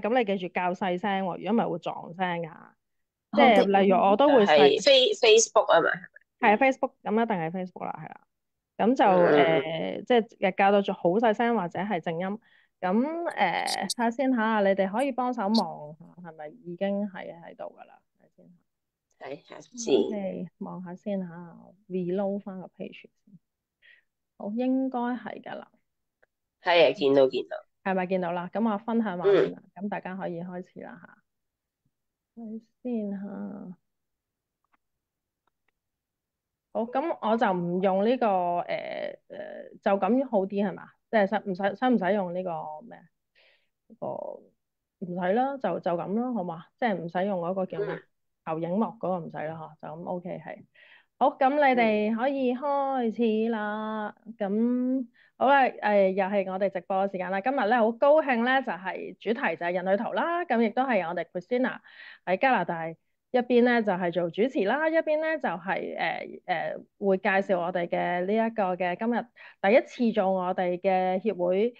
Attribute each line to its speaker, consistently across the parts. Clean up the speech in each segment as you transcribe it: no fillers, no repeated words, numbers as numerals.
Speaker 1: 咁你記住較細聲喎，如果唔係會撞聲噶。即
Speaker 2: 好的，
Speaker 1: 係例如我都會細，
Speaker 2: 係 Facebook 啊嘛，
Speaker 1: 係啊
Speaker 2: 嗯
Speaker 1: Facebook 咁一定係 Facebook 啦，係啦。咁就
Speaker 2: 嗯
Speaker 1: 即係較到咗好細聲或者係靜音。咁睇下先嚇，你哋可以幫手望下係咪已經係喺度㗎啦？睇下先。
Speaker 2: 睇下先，OK，
Speaker 1: 望下先嚇，reload 翻個 page 先。好，應該係㗎啦。
Speaker 2: 係啊，見到，
Speaker 1: 係咪見到啦？咁我分享畫面
Speaker 2: 嗯
Speaker 1: 啦，咁大家可以開始啦嚇。睇先嚇。好，咁我就唔用呢個就咁好啲係嘛？即係使唔使用呢個咩？呢個唔使啦，就咁啦，好嘛？即係唔使用嗰個叫咩？
Speaker 2: 嗯
Speaker 1: 投影幕嗰個唔使啦，嗬，就咁 OK 係。好，咁你
Speaker 2: 嗯
Speaker 1: 哋可以開始啦。咁好啦，又係我哋直播嘅時間啦。今日咧好高興咧，就係主題就係人類圖啦。咁亦都係我哋 Christina 喺加拿大一邊咧就係做主持啦，一邊咧就係會介紹我哋嘅呢一個嘅今日第一次做我哋嘅協會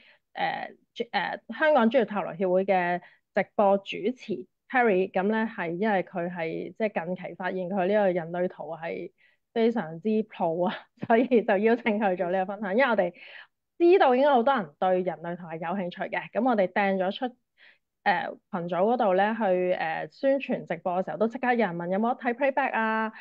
Speaker 1: 香港專業塔羅協會嘅直播主持 Perry。咁咧係因為佢係即係近期發現佢呢個人類圖係非常之 pro 啊，所以就邀請佢做呢個分享。因為我哋知道應該好多人對人類圖係有興趣嘅，咁我哋掟咗出群組嗰度咧去宣傳直播嘅時候，都即刻有人問有冇得睇 playback 啊？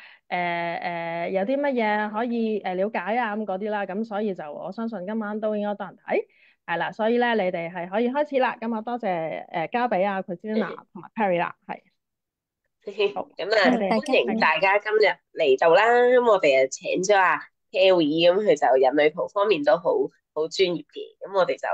Speaker 1: 有啲乜嘢可以了解啊咁嗰啲啦，咁所以就我相信今晚都應該多人睇。係啦，所以咧你哋係可以開始啦。咁我多謝交俾阿 Christina
Speaker 2: 嗯。
Speaker 1: 同埋 Perry 啦，係好，
Speaker 2: 咁啊，
Speaker 1: 你哋
Speaker 2: 歡
Speaker 3: 大家好。
Speaker 2: 迎大家今日嚟到啦。咁我哋啊請咗阿 Perry，咁佢就人類圖方面都好專業嘅。咁我哋就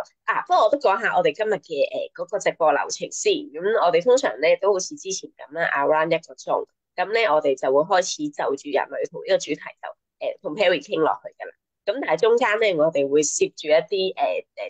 Speaker 2: 不過我都講下我哋今日嘅嗰個直播流程先。咁我哋通常咧都好似之前咁啦，around 1個鐘。咁咧我哋就會開始就住人類圖呢個主題就同 Perry 傾落去㗎啦。咁但係中間咧，我哋會攝住一啲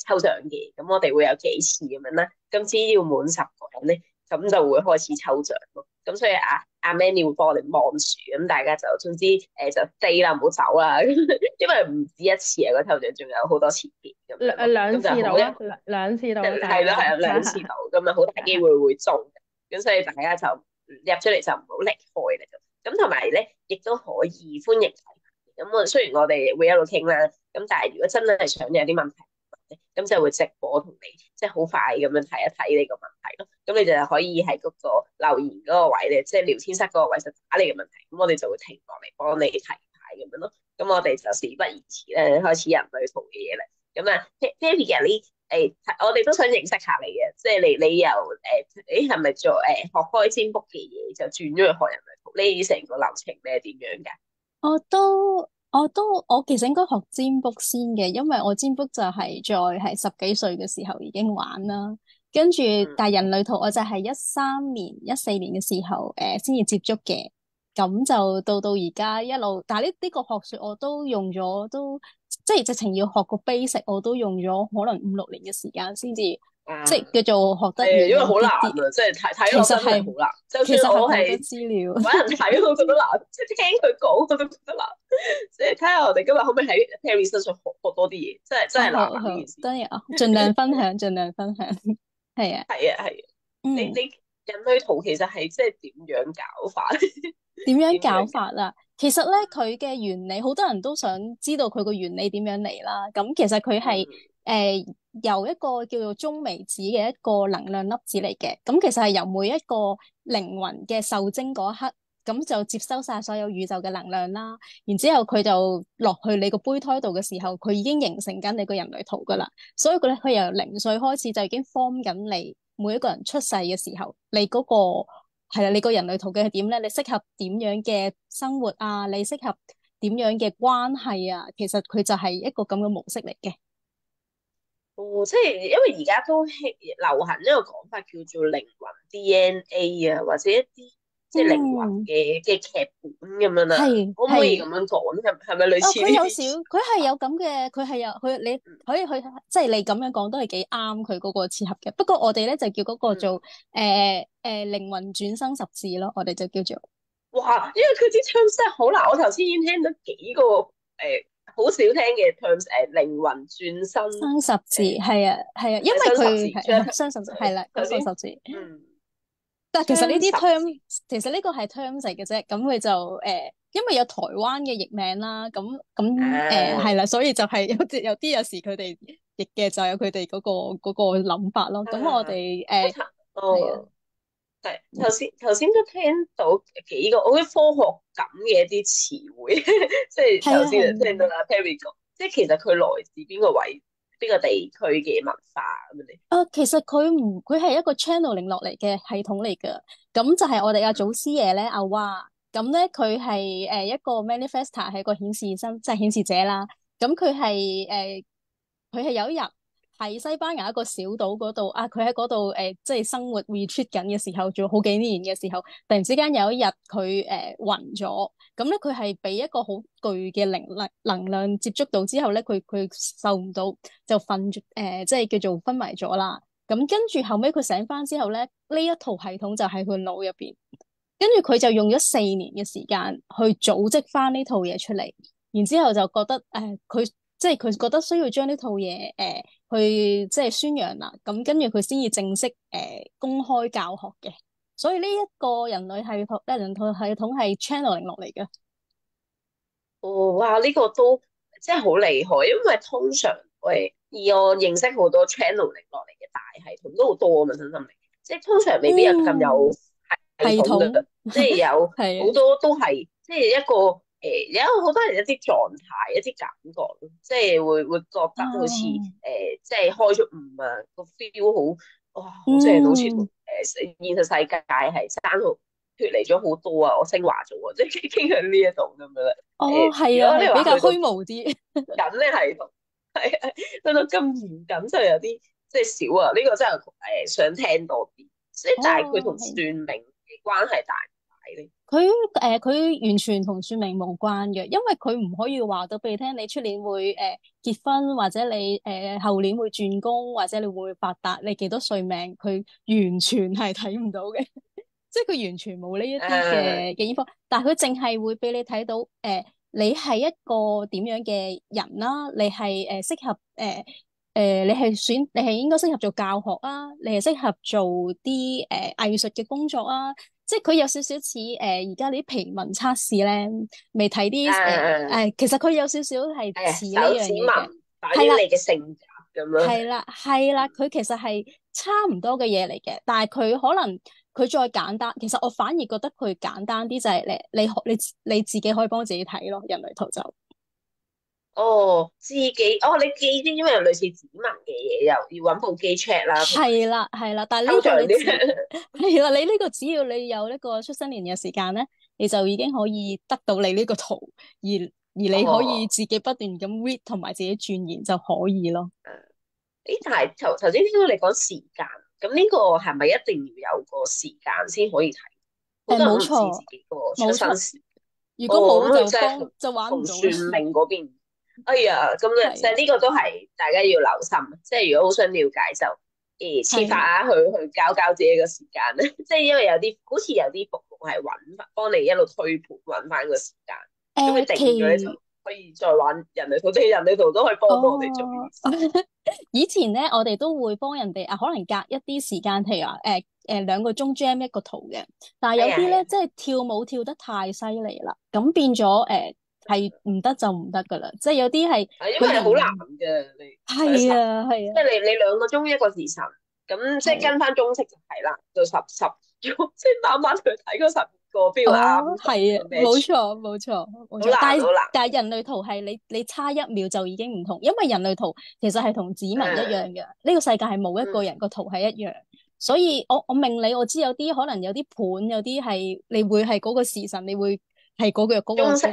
Speaker 2: 抽獎嘅。咁我哋會有幾次咁樣啦。咁只要滿10個人咧，咁就會開始抽獎咯。咁所以阿 Manny 會幫我哋望住，咁大家就總之就 stay 啦，唔好走啦，因為唔止一次啊，個抽獎仲有好多次嘅咁樣咯，
Speaker 1: 兩
Speaker 2: 咁就好一
Speaker 1: 次到啦，兩次到啦，大
Speaker 2: 係咯係啊
Speaker 1: 家
Speaker 2: 兩次到，咁啊好大機會會中嘅，咁所以大家就入咗嚟就唔好離開啦咁同埋咧亦都可以歡迎提問。咁雖然我哋會一路傾啦，咁但係如果真係想有啲問題，咁就會直播同你即係好快咁樣睇一睇你個問題咯。咁你就可以喺嗰個留言嗰個位咧，即係聊天室嗰個位就打你嘅問題，咁我哋就會停落嚟幫你提牌咁樣咯。咁我哋就事不宜遲咧，開始人類圖嘅嘢啦。咁啊，Perry 嘅你我哋都想認識下你嘅，即係你由你係咪做學開占卜嘅嘢，就轉咗去學人類圖？呢成個流程你係點樣㗎？
Speaker 3: 我其實應該學占卜先嘅，因為我占卜就係在十幾歲嘅時候已經玩啦，跟住
Speaker 2: 嗯
Speaker 3: 但係人類圖我就係13年、14年嘅時候先至接觸嘅，咁就到而家一路，但係呢個學說我都用咗，都即係直情要學個 basic，我都用咗可能5、6年嘅時間先至，即
Speaker 2: 啊。
Speaker 3: 係叫做學得
Speaker 2: 係，因為
Speaker 3: 完整
Speaker 2: 好難啊，
Speaker 3: 啲啲。
Speaker 2: 即係睇落真係
Speaker 3: 其實係
Speaker 2: 好難。就
Speaker 3: 其
Speaker 2: 算
Speaker 3: 實係好多
Speaker 2: 我係
Speaker 3: 資料。
Speaker 2: 搵人睇，我都覺得難。即係聽佢講，我都覺得難。即係睇下我哋今日可唔可以喺 Perry 身上學多啲嘢，真係難
Speaker 3: 好好，
Speaker 2: 啊呢件事。
Speaker 3: 當然啊，盡量分享，盡量分享。係啊。
Speaker 2: 係啊係啊，你
Speaker 3: 嗯。
Speaker 2: 你人類圖其實係即係點樣搞法？
Speaker 3: 點樣搞
Speaker 2: 點樣搞？
Speaker 3: 法啊？其實咧，佢嘅原理好多人都想知道佢個原理點樣嚟啦。咁其實佢係
Speaker 2: 嗯
Speaker 3: 由一個叫做中微子嘅一個能量粒子嚟嘅。咁其實係由每一個靈魂嘅受精嗰一刻，咁就接收晒所有宇宙嘅能量啦。然之後佢就落去你個胚胎度嘅時候，佢已經形成緊你個人類圖噶啦。所以佢由0歲開始就已經 form 緊你每一個人出世嘅時候，你嗰個。係啦，你個人類圖嘅係點咧？你適合點樣嘅生活啊？你適合點樣嘅關係啊？其實佢就係一個咁嘅模式嚟嘅。
Speaker 2: 哦，即係因為而家都流行一個講法叫做靈魂 DNA 啊，或者一啲即係靈魂
Speaker 3: 嗯，
Speaker 2: 嘅劇本咁樣啦，可唔可以咁
Speaker 3: 係。
Speaker 2: 樣講？係咪類
Speaker 3: 哦，
Speaker 2: 似呢
Speaker 3: 佢有少，
Speaker 2: 啲？
Speaker 3: 佢係有咁嘅，佢係有佢，你可以去，即係你咁樣講都係幾啱佢嗰個切合嘅。不過我哋咧就叫嗰個
Speaker 2: 嗯。
Speaker 3: 做靈魂轉生十字咯，我哋就叫做。
Speaker 2: 哇！因為佢啲槍真係好難，我頭先已經聽到幾個好少聽嘅 terms 靈魂轉生
Speaker 3: 雙十字係啊係啊，因為
Speaker 2: 雙十
Speaker 3: 佢
Speaker 2: 字
Speaker 3: 係雙十字係啦，
Speaker 2: 頭先
Speaker 3: 嗰個十字。
Speaker 2: 嗯
Speaker 3: 但係其實呢啲
Speaker 2: 雙十字
Speaker 3: term 其實呢個係 terms 嚟嘅啫，咁佢就因為有台灣嘅譯名啦，係啦，所以就係有時佢哋譯嘅就有佢哋嗰個諗法咯。咁我哋係啊。
Speaker 2: 哦。係頭先都聽到幾個好似科學感嘅一啲詞彙，即係頭先就聽到阿 Terry 講，即係其實佢來自邊個邊個地區嘅文化咁樣咧？
Speaker 3: 其實佢係一個 channeling 落嚟嘅系統嚟㗎，咁就係我哋阿祖師爺咧阿蛙，咁咧佢係一個 manifestor，係一個顯示生，即係顯示者啦。咁佢係有一日喺西班牙一個小島嗰度啊，佢喺嗰度即係生活 retreat 緊嘅時候，做好幾年嘅時候，突然之間有一日佢暈咗，咁咧佢係俾一個好巨嘅能量接觸到之後咧，佢受唔到就瞓住即係叫做昏迷咗啦。咁跟住後尾佢醒翻之後咧，呢一套系統就喺佢腦入邊，跟住佢就用咗4年嘅時間去組織翻呢套嘢出嚟，然之後就覺得佢即係佢覺得需要將呢套嘢去即係宣揚啦，咁跟住佢先至正式公開教學嘅。所以呢一個人類系統係 channeling 落嚟嘅。
Speaker 2: 哦，哇！呢個都真係好厲害，因為通常以我認識好多 channeling 落嚟嘅大系統都好多啊嘛，身心靈，即係通常未必有咁有系統嘅，即係有好多都係即係一個有好多人一啲狀態、一啲感覺咯，即係會覺得好似即係開咗悟啊，個 feel 好哇，好正，好似現實世界係生好脫離咗好多啊，我升華咗啊，即係傾向呢一度咁樣。
Speaker 3: 係啊，係比較虛無啲。
Speaker 2: 緊咧系統係去到咁嚴謹就有啲即係少啊，呢個真係想聽多啲。即係但係佢同算命嘅關係大唔大咧？
Speaker 3: 佢完全同算命無關嘅，因為佢唔可以話到俾你聽，你出年會結婚，或者你後年會轉工，或者你會發達，你幾多歲命，佢完全係睇唔到嘅。即係佢完全冇呢一啲嘅info，但係佢淨係會俾你睇到你係一個點樣嘅人啦，你係適合你係應該適合做教學啊，你係適合做啲藝術嘅工作啊，即係佢有少少似而家啲皮紋測試咧，未睇啲其實佢有少少係似呢樣嘢嘅，
Speaker 2: 係啦，你嘅性格咁樣，
Speaker 3: 係啦，佢其實係差唔多嘅嘢嚟嘅，但係佢可能佢再簡單，其實我反而覺得佢簡單啲就係你自己可以幫自己睇咯，人類圖就。
Speaker 2: 自己你記啲，因為有類似指紋嘅嘢，又要搵部機 check 啦。
Speaker 3: 係啦，但係呢個係啦，你呢個只要你有呢個出生年嘅時間咧，你就已經可以得到你呢個圖，而你可以自己不斷咁 read 同埋自己鑽研就可以咯。
Speaker 2: 但係頭先聽到你講時間，咁呢個係咪一定要有個時間先可以睇？
Speaker 3: 冇錯，
Speaker 2: 自己個出生時。
Speaker 3: 如果冇
Speaker 2: 就
Speaker 3: 玩唔到。
Speaker 2: 算命嗰邊。哎呀，咁其實呢個都係大家要留心，即係如果好想了解就設法去交自己嘅時間咧，即係因為好似有啲服務係幫你一路推盤揾翻個時間，咁你定咗咧就可以再玩人類圖，即係人類圖都可以幫到我哋做呢件事。
Speaker 3: 以前咧，我哋都會幫人哋可能隔一啲時間，譬如話2個鐘 jam 一個圖嘅，但係有啲咧即係跳舞跳得太犀利啦，咁變咗係唔得就唔得噶啦，即係有啲係
Speaker 2: 因為好難嘅，你
Speaker 3: 係啊，
Speaker 2: 即係你2個鐘一個時辰，咁即係跟翻中式就係啦，到十即係慢慢去睇嗰10個標啱。
Speaker 3: 係啊，冇錯。但係人類圖係你差1秒就已經唔同，因為人類圖其實係同指紋一樣嘅，呢個世界係冇一個人個圖係一樣，所以我命理我知有啲可能有啲盤，有啲係你會係嗰個時辰，你會係嗰個
Speaker 2: 中式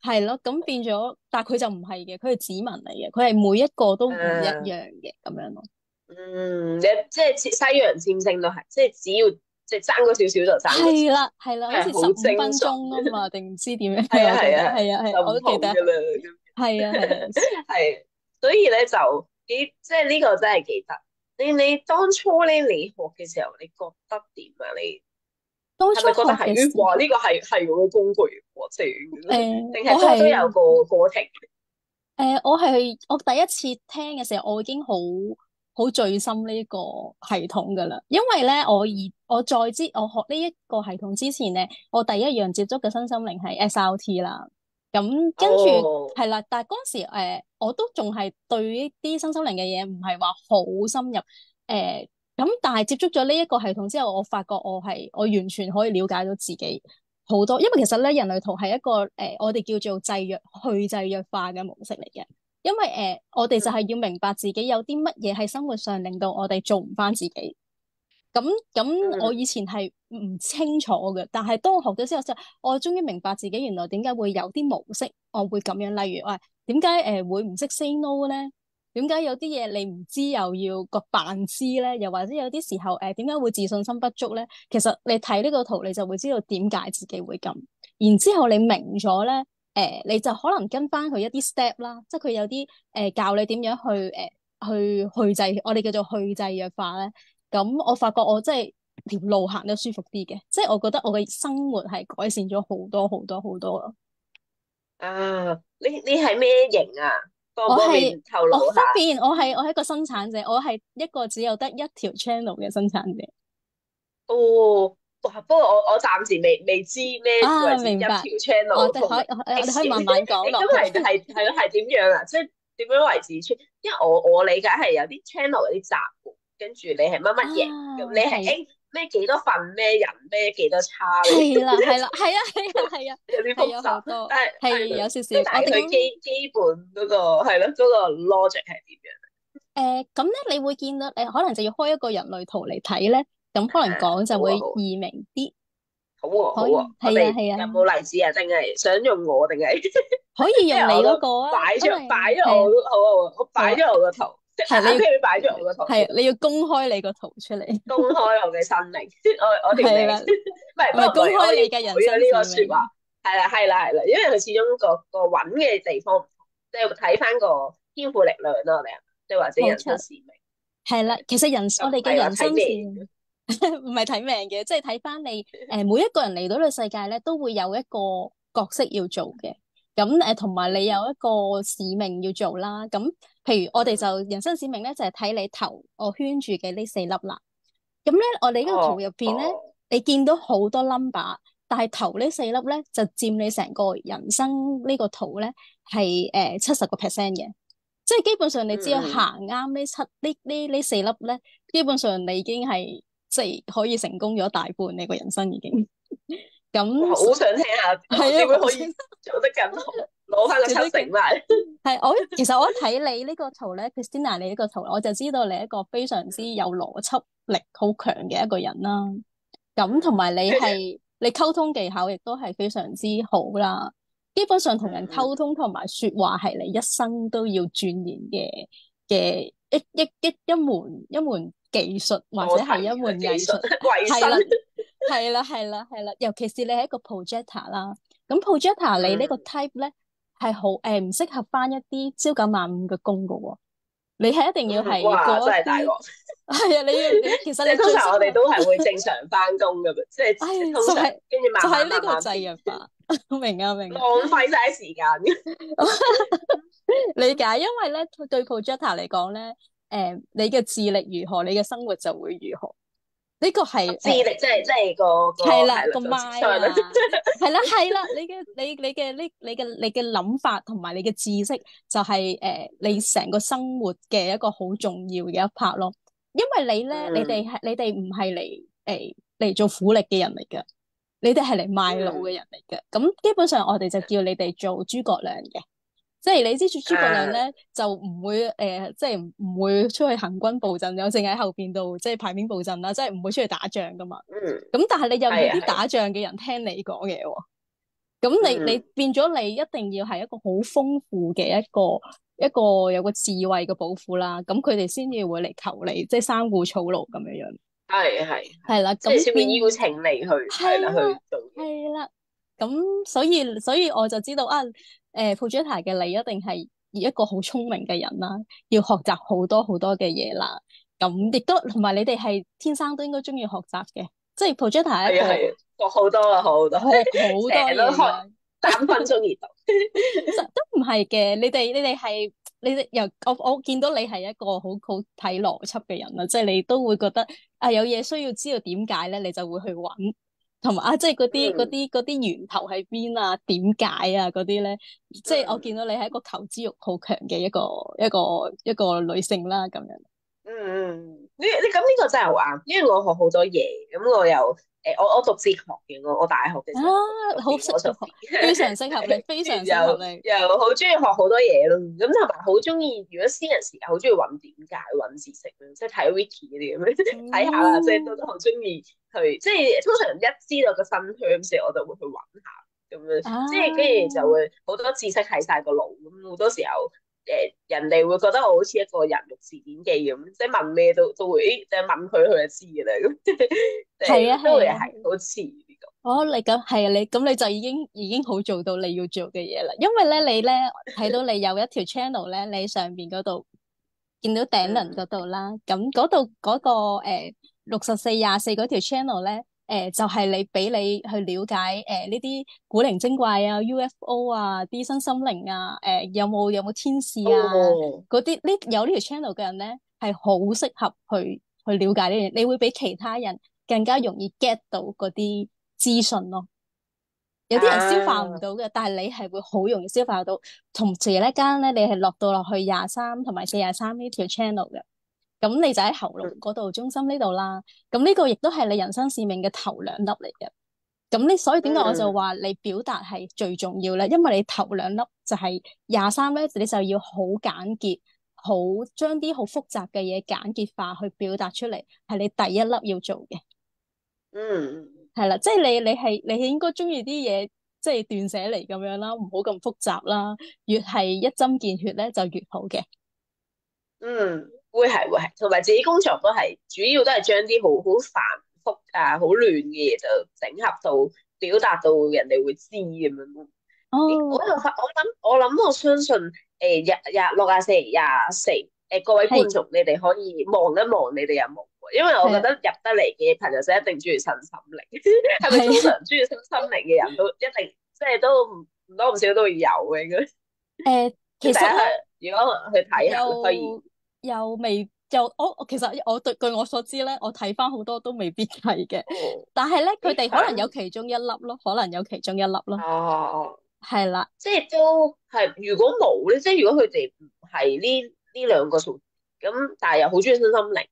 Speaker 3: 係咯，咁變咗，但係佢就唔係嘅，佢係指紋嚟嘅，佢係每一個都唔一樣嘅咁樣咯。
Speaker 2: 你即係西洋占星都係，即係只要即係爭嗰少少就爭。
Speaker 3: 係啦，好似15分鐘啊嘛，定唔知點樣？係啊，我都記得。係啊，
Speaker 2: 係，所以咧就即係呢個真係記得。你當初咧你學嘅時候，你覺得點啊？你
Speaker 3: 當初
Speaker 2: 係咪覺得係哇？呢個係我嘅工具喎，即係定係都有個過程？
Speaker 3: 我第一次聽嘅時候，我已經好醉心呢個系統噶啦，因為咧我學呢一個系統之前咧，我第一樣接觸嘅身心靈係 SRT 啦。咁跟住
Speaker 2: 哦，
Speaker 3: 係啦，但係嗰時我都仲係對呢啲身心靈嘅嘢唔係話好深入咁，但係接觸咗呢一個系統之後，我發覺我完全可以了解到自己好多，因為其實咧人類圖係一個我哋叫做制約化嘅模式嚟嘅。因為我哋就係要明白自己有啲乜嘢喺生活上令到我哋做唔翻自己。咁，我
Speaker 2: 嗯
Speaker 3: 以前係唔清楚嘅，但係當我學咗之後，我終於明白自己原來點解會有啲模式，我會咁樣。例如話，點解會唔識 say no 咧？點解有啲嘢你唔知又要個扮知咧？又或者有啲時候點解會自信心不足咧？其實你睇呢個圖，你就會知道點解自己會咁。然之後你明咗咧。你就可能跟翻佢一啲 step 啦，即係佢有啲教你點樣去制，我哋叫做去制約化咧。咁我發覺我真係條路行得舒服啲嘅，即係我覺得我嘅生活係改善咗好多好多好多咯。
Speaker 2: 啊，你係咩型啊？方唔方
Speaker 3: 我係
Speaker 2: 便透露下？
Speaker 3: 方便，我係一個生產者，我係一個只有得一條 channel 嘅生產者。
Speaker 2: 哦，哇！不過我暫時未知咩為之一條
Speaker 3: 明白。
Speaker 2: channel 同埋
Speaker 3: 我
Speaker 2: X
Speaker 3: 哋可以慢慢講
Speaker 2: 你
Speaker 3: 落去。
Speaker 2: 今日係點樣啊？即係點樣為止 channel？因為我理解係有啲 channel 有啲閘嘅，跟住你係乜乜型，咁你係
Speaker 3: 係
Speaker 2: A 咩幾多份咩人咩幾多叉你
Speaker 3: 係啦係啦係啊係啊係啊，
Speaker 2: 有啲
Speaker 3: 係有好
Speaker 2: 複雜，
Speaker 3: 多，
Speaker 2: 但係係咯，
Speaker 3: 係有少少。
Speaker 2: 即係大概
Speaker 3: 我哋咁
Speaker 2: 基本嗰個係咯嗰個 logic 係點樣
Speaker 3: 咁咧，你會見到可能就要開一個人類圖嚟睇咧，咁可能
Speaker 2: 啊？
Speaker 3: 講就
Speaker 2: 好啊好啊。
Speaker 3: 會易明啲。
Speaker 2: 好喎，好
Speaker 3: 可
Speaker 2: 喎，
Speaker 3: 以係啊
Speaker 2: 我哋
Speaker 3: 係啊，
Speaker 2: 有冇例子啊？定係想用我定係？
Speaker 3: 可以
Speaker 2: 因為
Speaker 3: 用你
Speaker 2: 我都
Speaker 3: 嗰個啊，
Speaker 2: 擺
Speaker 3: 因為
Speaker 2: 咗擺咗
Speaker 3: 係啊
Speaker 2: 我都好啊，我
Speaker 3: 好啊，
Speaker 2: 擺咗我個圖，即係
Speaker 3: 係你要
Speaker 2: 阿 K 擺咗我個圖先，
Speaker 3: 你要公開你個圖出嚟。
Speaker 2: 公開我嘅生命，我條命，
Speaker 3: 係啦，
Speaker 2: 唔係，
Speaker 3: 唔係公
Speaker 2: 不過唔係，我要
Speaker 3: 開你嘅
Speaker 2: 改
Speaker 3: 人生
Speaker 2: 咗呢個
Speaker 3: 使命。
Speaker 2: 説話，係啦，因為佢始終個揾嘅地方唔同，即係睇翻個天賦力量啦，我哋係即係或者人生
Speaker 3: 冇錯，
Speaker 2: 使命，
Speaker 3: 係啦，其實我哋嘅
Speaker 2: 就唔係話
Speaker 3: 人生使
Speaker 2: 睇命。
Speaker 3: 命唔係睇命嘅，即係睇翻你每一個人嚟到呢個世界咧，都會有一個角色要做嘅。咁同埋你有一個使命要做啦。咁譬如我哋就人生使命咧，就係睇你頭我圈住嘅呢4粒啦。咁咧，我哋呢個圖
Speaker 2: 哦
Speaker 3: 入邊咧，
Speaker 2: 哦，
Speaker 3: 你見到好多 number，但係頭呢4粒咧就佔你成個人生呢個圖咧係70%嘅。即係基本上你只要
Speaker 2: 嗯
Speaker 3: 行啱呢4粒咧，基本上你已經係即係可以成功咗大半你個人生已經。
Speaker 2: 哇，
Speaker 3: 咁
Speaker 2: 好想聽下
Speaker 3: 係啊，
Speaker 2: 點樣可以做得更好，攞翻個
Speaker 3: 做得
Speaker 2: 7成翻。
Speaker 3: 其實我一睇你呢個圖咧，Christina 你呢個圖，我就知道你係一個非常之有邏輯力好強嘅一個人啦。咁同埋你溝通技巧亦都係非常之好啦。基本上同人溝通同埋說話係你一生都要鑽研嘅一門技術或者係一門藝術。
Speaker 2: 衛生
Speaker 3: 係啦係啦，尤其是你係一個 projector 啦。咁 projector 你呢個 type 咧係好唔適合翻一啲朝九晚五嘅工噶喎。你係一定要係
Speaker 2: 哇，
Speaker 3: 過一啲
Speaker 2: 真係大鑊！
Speaker 3: 係啊，你其實
Speaker 2: 即係通
Speaker 3: 你最適合
Speaker 2: 常我哋都係會正常翻工噶嘛，即係
Speaker 3: 唉，
Speaker 2: 通常跟住慢慢
Speaker 3: 呢個
Speaker 2: 慢慢
Speaker 3: 制約法。明啊明啊，
Speaker 2: 浪費晒時間。
Speaker 3: 理解。因為咧對 projector 嚟講咧，你嘅智力如何，你嘅生活就會如何。呢個係
Speaker 2: 智力即係個
Speaker 3: 係啦個
Speaker 2: 係啦，就
Speaker 3: mind
Speaker 2: 上啦。
Speaker 3: 啊，係啦，你嘅諗法同埋你嘅知識就係你成個生活嘅一個好重要嘅一 part 咯。因為你哋唔係嚟做苦力嘅人嚟嘅，你哋係嚟賣腦嘅人嚟嘅。咁基本上我哋就叫你哋做諸葛亮嘅。即係你知諸葛亮咧，就唔會即係唔會出去行軍布陣，有淨喺後邊度即係排兵布陣啦，即係唔會出去打仗噶嘛。咁但係你又要啲打仗嘅人聽你講嘢喎。咁你變咗你一定要係一個好豐富嘅一個有個智慧嘅寶庫啦。咁佢哋先至會嚟求你，即係三顧草廬咁樣樣。
Speaker 2: 係
Speaker 3: 啦，
Speaker 2: 即係先會邀請你去係啦去做嘢。
Speaker 3: 係啦，咁所以我就知道啊。projector 嘅你一定係一個好聰明嘅人啦，要學習好多好多嘅嘢啦。咁亦都同埋你哋係天生都應該中意學習嘅，即係 projector 係一個
Speaker 2: 學好多啊，學好多，
Speaker 3: 學好多嘢。
Speaker 2: 3分鐘熱度。
Speaker 3: 都唔係嘅，你哋係你哋由我見到你係一個好睇邏輯嘅人啦，即係你都會覺得啊有嘢需要知道點解咧，你就會去揾，同埋啊即係嗰啲源頭喺邊啊，點解啊嗰啲咧，即係我見到你係一個求知欲好強嘅一個女性啦咁樣。
Speaker 2: 你咁呢個真係好啱，因為我學好多嘢，咁我又我讀哲學嘅，我大學嘅時候
Speaker 3: 好適合，非常適合你，非常適合你。
Speaker 2: 又好中意學好多嘢咯，咁同埋好中意，如果私人時間好中意揾點解揾知識咯，即係睇 wiki 嗰啲咁樣睇下啦，即係都好中意去，即係通常一知道個新 terms 我就會去揾下咁樣，即係跟住就會好多知識喺晒個腦，咁好多時候。人哋會覺得我好似一個人肉字典記咁，即係問咩都會，就問佢就知嘅啦。咁
Speaker 3: 係啊，
Speaker 2: 都會係好似呢個。
Speaker 3: 哦，你咁係啊，你就已經好做到你要做嘅嘢啦。因為咧，你咧睇到你有一條 channel 咧，你上邊嗰度見到頂輪嗰度啦，咁嗰度嗰個6424嗰條 channel 咧。就係你俾你去了解呢啲古靈精怪啊、UFO 啊、啲身心靈啊、有冇天使啊嗰啲有呢條 channel 嘅人咧係好適合去了解呢樣，你會比其他人更加容易 get 到嗰啲資訊咯。有啲人消化唔到嘅，但係你係會好容易消化到。同時一間咧，你係落到去23同埋43呢條 channel 嘅。咁你就喺喉嚨嗰度中心呢度啦，咁呢個亦都係你人生使命嘅頭2粒嚟嘅。咁所以點解我就話你表達係最重要咧？因為你頭2粒就係23咧，你就要好簡潔，好將啲好複雜嘅嘢簡潔化去表達出嚟，係你第1粒要做嘅。係啦，即係你係應該中意啲嘢，即係斷捨離咁樣啦，唔好咁複雜啦，越係一針見血咧就越好嘅。
Speaker 2: 會係，同埋自己工作都係，主要都係將啲好繁複啊、好亂嘅嘢就整合到表達到人哋會知咁樣咯。我相信6424各位觀眾，你哋可以望一望你哋有冇，因為我覺得入得嚟嘅朋友仔一定中意身心靈，係咪通常中意身心靈嘅人都一定即係都唔多唔少都會有嘅。
Speaker 3: 其實
Speaker 2: 如果去睇下可以。
Speaker 3: 又未就我其實據我所知咧，我睇翻好多都未必係嘅，但係咧佢哋可能有其中1粒咯，可能有其中1粒咯。係啦，
Speaker 2: 即係都係。如果冇咧，即係如果佢哋唔係呢兩個數，咁但係又好中意身心靈，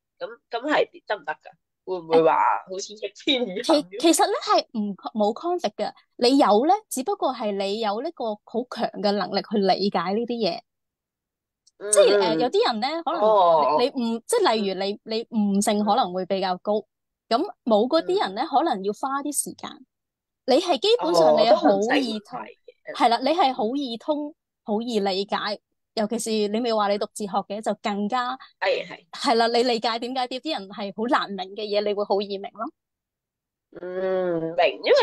Speaker 2: 咁係得唔得噶？會唔會話好似逆天而行？
Speaker 3: 其實咧係冇 conflict 嘅，你有咧，只不過係你有呢個好強嘅能力去理解呢啲嘢。即係有啲人咧，可能你悟，即係例如你悟性可能會比較高，咁冇嗰啲人咧，可能要花啲時間。你係基本上你係好易通，係啦，你係好易通，好易理解。尤其是你咪話你讀哲學嘅，就更加係啦。你理解點解啲人係好難明嘅嘢，你會好易明咯。
Speaker 2: 明，因為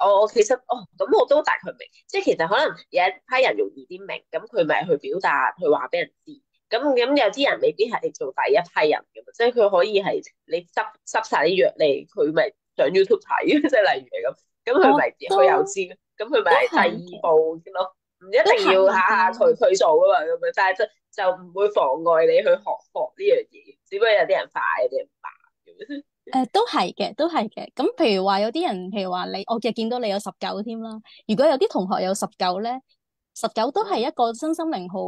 Speaker 2: 我其實咁我都大概明，即係其實可能有一批人容易啲明，咁佢咪去表達，去話俾人知。咁有啲人未必係做第一批人嘅嘛，即係佢可以係你執晒啲藥嚟，佢咪上 YouTube 睇，即係例如係咁佢咪佢又知，咁佢咪係第2步咯，唔一定要下佢做噶嘛，咁樣，但係就唔會妨礙你去學呢樣嘢，只不過有啲人快，有啲人慢咁。
Speaker 3: 都係嘅。咁譬如話有啲人，譬如話我嘅見到你有19添啦。如果有啲同學有19咧，19都係一個身心靈好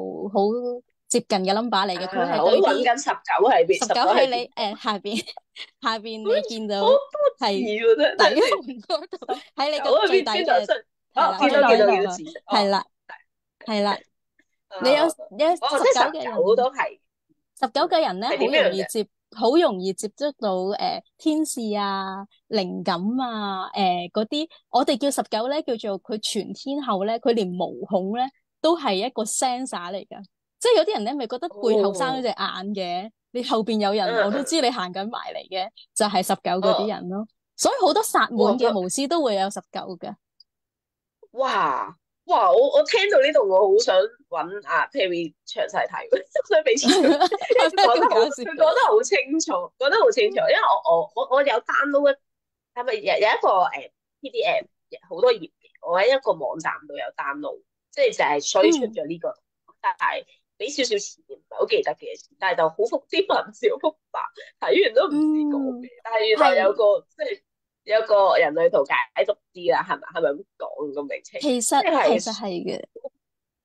Speaker 3: 接近嘅 number 嚟嘅。佢係對啲
Speaker 2: 19係邊
Speaker 3: ？19係你下邊你見到係底紅嗰度，喺你個最底嘅係啦，你有19嘅人
Speaker 2: 都係
Speaker 3: 19嘅人咧，好容易接觸到天使啊、靈感啊、嗰啲，我哋叫19咧，叫做佢全天候咧，佢連毛孔咧都係一個 sensor 嚟噶。即係有啲人咧，咪覺得背後生咗隻眼嘅，你後邊有人，我都知你行緊埋嚟嘅，就係19嗰啲人咯。所以好多薩滿嘅巫師都會有19嘅。
Speaker 2: 哇！我聽到呢度，我好想揾阿 Perry 詳細睇，想俾錢佢。佢講得好清楚，因為我有 download 係咪有一個PDF 好多頁嘅，我喺一個網站度有 download，即係就係所以出咗呢個，但係俾少少錢，唔係好記得幾錢，但係就好複啲文字好複雜，睇完都唔知講咩。但係原來有
Speaker 3: 係
Speaker 2: 個即係有個人類圖解讀啲啦，係咪？係咪咁講個名稱？
Speaker 3: 其
Speaker 2: 即係
Speaker 3: 實其實係嘅，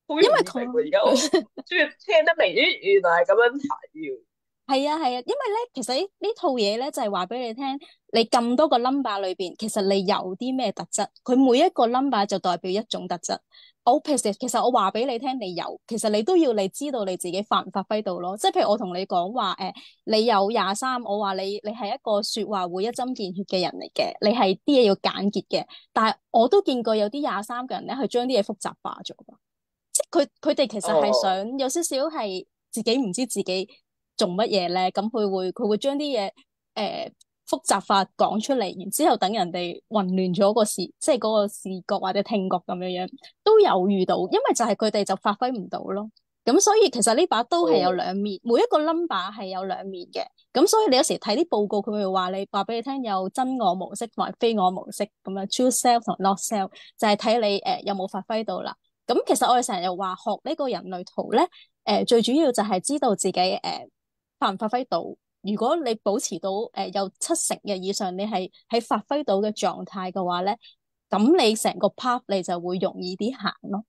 Speaker 2: 好容易明
Speaker 3: 因為佢
Speaker 2: 喎。而家我終於聽得明，咦，原來係咁樣睇。
Speaker 3: 係啊係啊，因為咧，其實呢套嘢咧就係話俾你聽，你咁多個 number 裏邊，其實你有啲咩特質，佢每一個 number 就代表一種特質。其實我話俾你聽，你有，其實你都要你知道你自己發唔發揮到咯。即係譬如我同你講話，你有23，我話你係一個說話會一針見血嘅人嚟嘅，你係啲嘢要簡潔嘅。但係我都見過有啲23嘅人咧，去將啲嘢複雜化咗噶。即係佢哋其實係
Speaker 2: 哦，
Speaker 3: 想有少少係自己唔知自己做乜嘢咧，咁佢會將啲嘢複雜化講出嚟，然之後等人哋混亂咗即係嗰個視覺或者聽覺咁樣樣，都有遇到，因為就係佢哋就發揮唔到咯。咁所以其實呢把刀係有兩面，每一個 number 係有兩面嘅。咁所以你有時睇啲報告，佢會話俾你聽有真我模式同埋非我模式咁樣，true self 同 not self，就係睇你有冇發揮到啦。咁其實我哋成日話學呢個人類圖咧，最主要就係知道自己發唔發揮到。如果你保持到有70%嘅以上，你係喺發揮到嘅狀態嘅話咧，咁你成個 path 你就會容易啲行咯。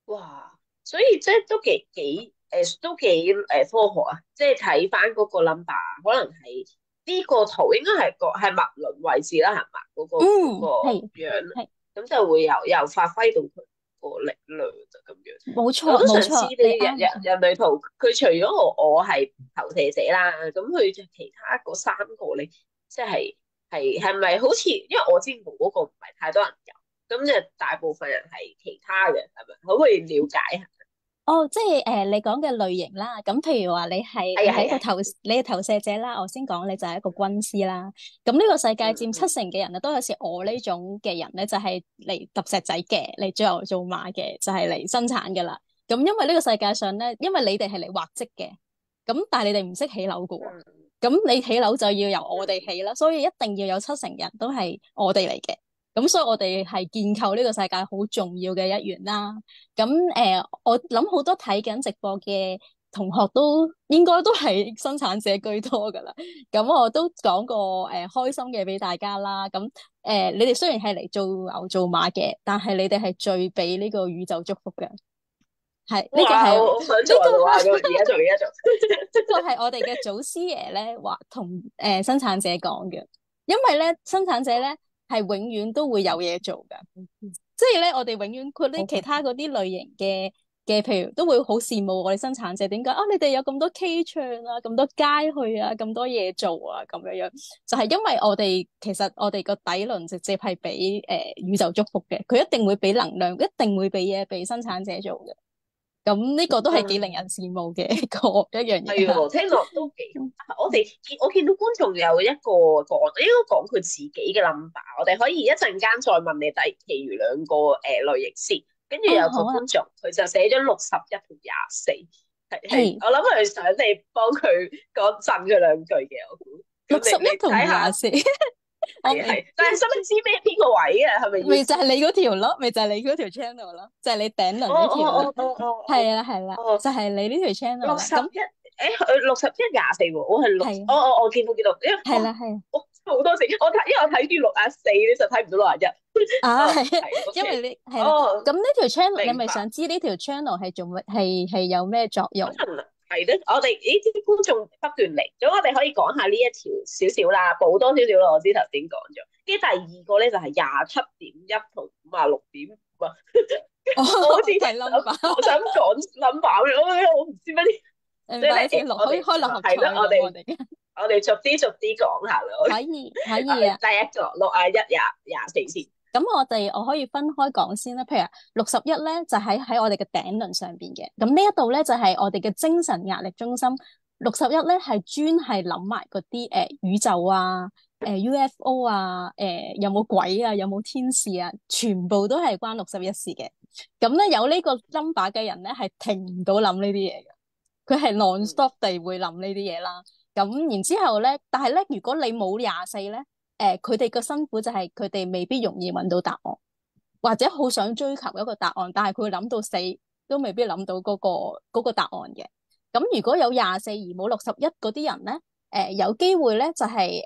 Speaker 2: 哇！所以即係都幾科學啊！即係睇翻嗰個 number，可能係呢個圖應該係脈輪位置啦，係嘛？嗰個
Speaker 3: 係
Speaker 2: 樣，
Speaker 3: 係
Speaker 2: 咁就會有發揮到佢個力量就咁樣。
Speaker 3: 冇錯
Speaker 2: 我都想知
Speaker 3: 冇錯，
Speaker 2: 呢
Speaker 3: 你啱。
Speaker 2: 人類圖，佢除咗我係投射者啦，咁佢其他嗰3個你即係咪好似？因為我知我嗰個唔係太多人有，咁就大部分人係其他嘅，係咪？可唔可以了解下？
Speaker 3: 哦，即係你講嘅類型啦。咁譬如話你
Speaker 2: 係啊係啊，
Speaker 3: 係一個你係投射者啦，我先講你就係一個軍師啦。咁呢個世界佔
Speaker 2: 嗯
Speaker 3: 70%嘅人咧，都有似我呢種嘅人咧，就係嚟揼石仔嘅，嚟做牛做馬嘅，就係嚟生產噶啦。咁因為呢個世界上咧，因為你哋係嚟畫則嘅，咁但係你哋唔識起樓噶喎。
Speaker 2: 嗯
Speaker 3: 咁你起樓就要由我哋
Speaker 2: 嗯
Speaker 3: 起啦，所以一定要有70%人都係我哋嚟嘅。咁所以我哋係建構呢個世界好重要嘅一員啦。咁我諗好多睇緊直播嘅同學都應該都係生產者居多噶啦。咁我都講個開心嘅俾大家啦。咁你哋雖然係嚟做牛做馬嘅，但係你哋係最俾呢個宇宙祝福嘅。係呢個
Speaker 2: 哇！
Speaker 3: 係
Speaker 2: 我想做
Speaker 3: 呢個
Speaker 2: 啊，而家做，而家做。
Speaker 3: 呢個係我哋嘅祖師爺咧話同生產者講嘅，因為咧生產者咧係永遠都會有嘢做噶。即係咧，我哋永遠括啲其他嗰啲類型嘅，譬如都會好羨慕我哋生產者。點解啊？你哋有咁多 K 唱啊，咁多街去啊，咁多嘢做啊，咁樣樣就係因為其實我哋個底輪直接係俾宇宙祝福嘅，佢一定會俾能量，一定會俾嘢俾生產者做嘅。咁呢個都係幾令人羨慕嘅一樣嘢啦。
Speaker 2: 係喎，聽落都幾。我見到觀眾有一個講，應該講佢自己嘅 number。我哋可以一陣間再問你其餘2個類型先。跟住有個
Speaker 3: 好啊，
Speaker 2: 觀眾佢就寫咗61同24，係
Speaker 3: 係
Speaker 2: 我諗佢想你幫佢講震佢2句嘅，我估。咁你
Speaker 3: 61同
Speaker 2: 睇下，24，
Speaker 3: 我明。
Speaker 2: 係係，但係使唔知邊個位啊？係咪要？
Speaker 3: 咪就係你嗰條咯，咪就係你嗰條 channel 咯，就係你頂輪
Speaker 2: 哦
Speaker 3: 呢條咯。
Speaker 2: 哦哦哦哦
Speaker 3: 係啦係啦，
Speaker 2: 哦，
Speaker 3: 就係你呢條 channel 啦。咁
Speaker 2: 61，佢6124喎，我係六，
Speaker 3: 係
Speaker 2: 我見到，因為哇，
Speaker 3: 係啦係
Speaker 2: 好多字，因為我睇住64，你就睇唔到61。
Speaker 3: 啊，
Speaker 2: 哦，
Speaker 3: 係，
Speaker 2: 係
Speaker 3: 因為
Speaker 2: ，OK，
Speaker 3: 你係啦。
Speaker 2: 哦，
Speaker 3: 咁呢條 channel 你咪
Speaker 2: 明白。
Speaker 3: 想知呢條 channel 係做乜？係有咩作用？
Speaker 2: 可能係咧，我哋呢啲觀眾不斷嚟，咁我哋可以講下呢一條少少啦，補多少少咯。我知頭先講咗，跟住第二個咧就係27.1同56.5啊。
Speaker 3: 哦，
Speaker 2: 我好似
Speaker 3: 係 number。
Speaker 2: 我想講 number 嘅，我唔知乜啲，即
Speaker 3: 誒，擺
Speaker 2: 係我哋
Speaker 3: 開六合彩
Speaker 2: 係啦，
Speaker 3: 咁，我哋
Speaker 2: 我哋逐啲講下啦。
Speaker 3: 可以可
Speaker 2: 我
Speaker 3: 以啊。
Speaker 2: 哋第一個61、24先。
Speaker 3: 咁我可以分開講先啦。譬如61咧，就喺我哋嘅頂輪上邊嘅。咁呢一度咧就係我哋嘅精神壓力中心。61咧係專係諗埋嗰啲宇宙啊、UFO 啊、有冇鬼啊、有冇天使啊，全部都係關61事嘅。咁咧有呢個 number 嘅人咧係停唔到諗呢啲嘢嘅，佢係 non-stop 地會諗呢啲嘢啦。咁然之後咧，但係咧如果你冇24咧。佢哋個辛苦就係佢哋未必容易揾到答案。或者好想追求一個答案，但係佢會諗到死都未必諗到嗰個答案嘅。咁如果有24而冇61嗰啲人咧，有機會咧就係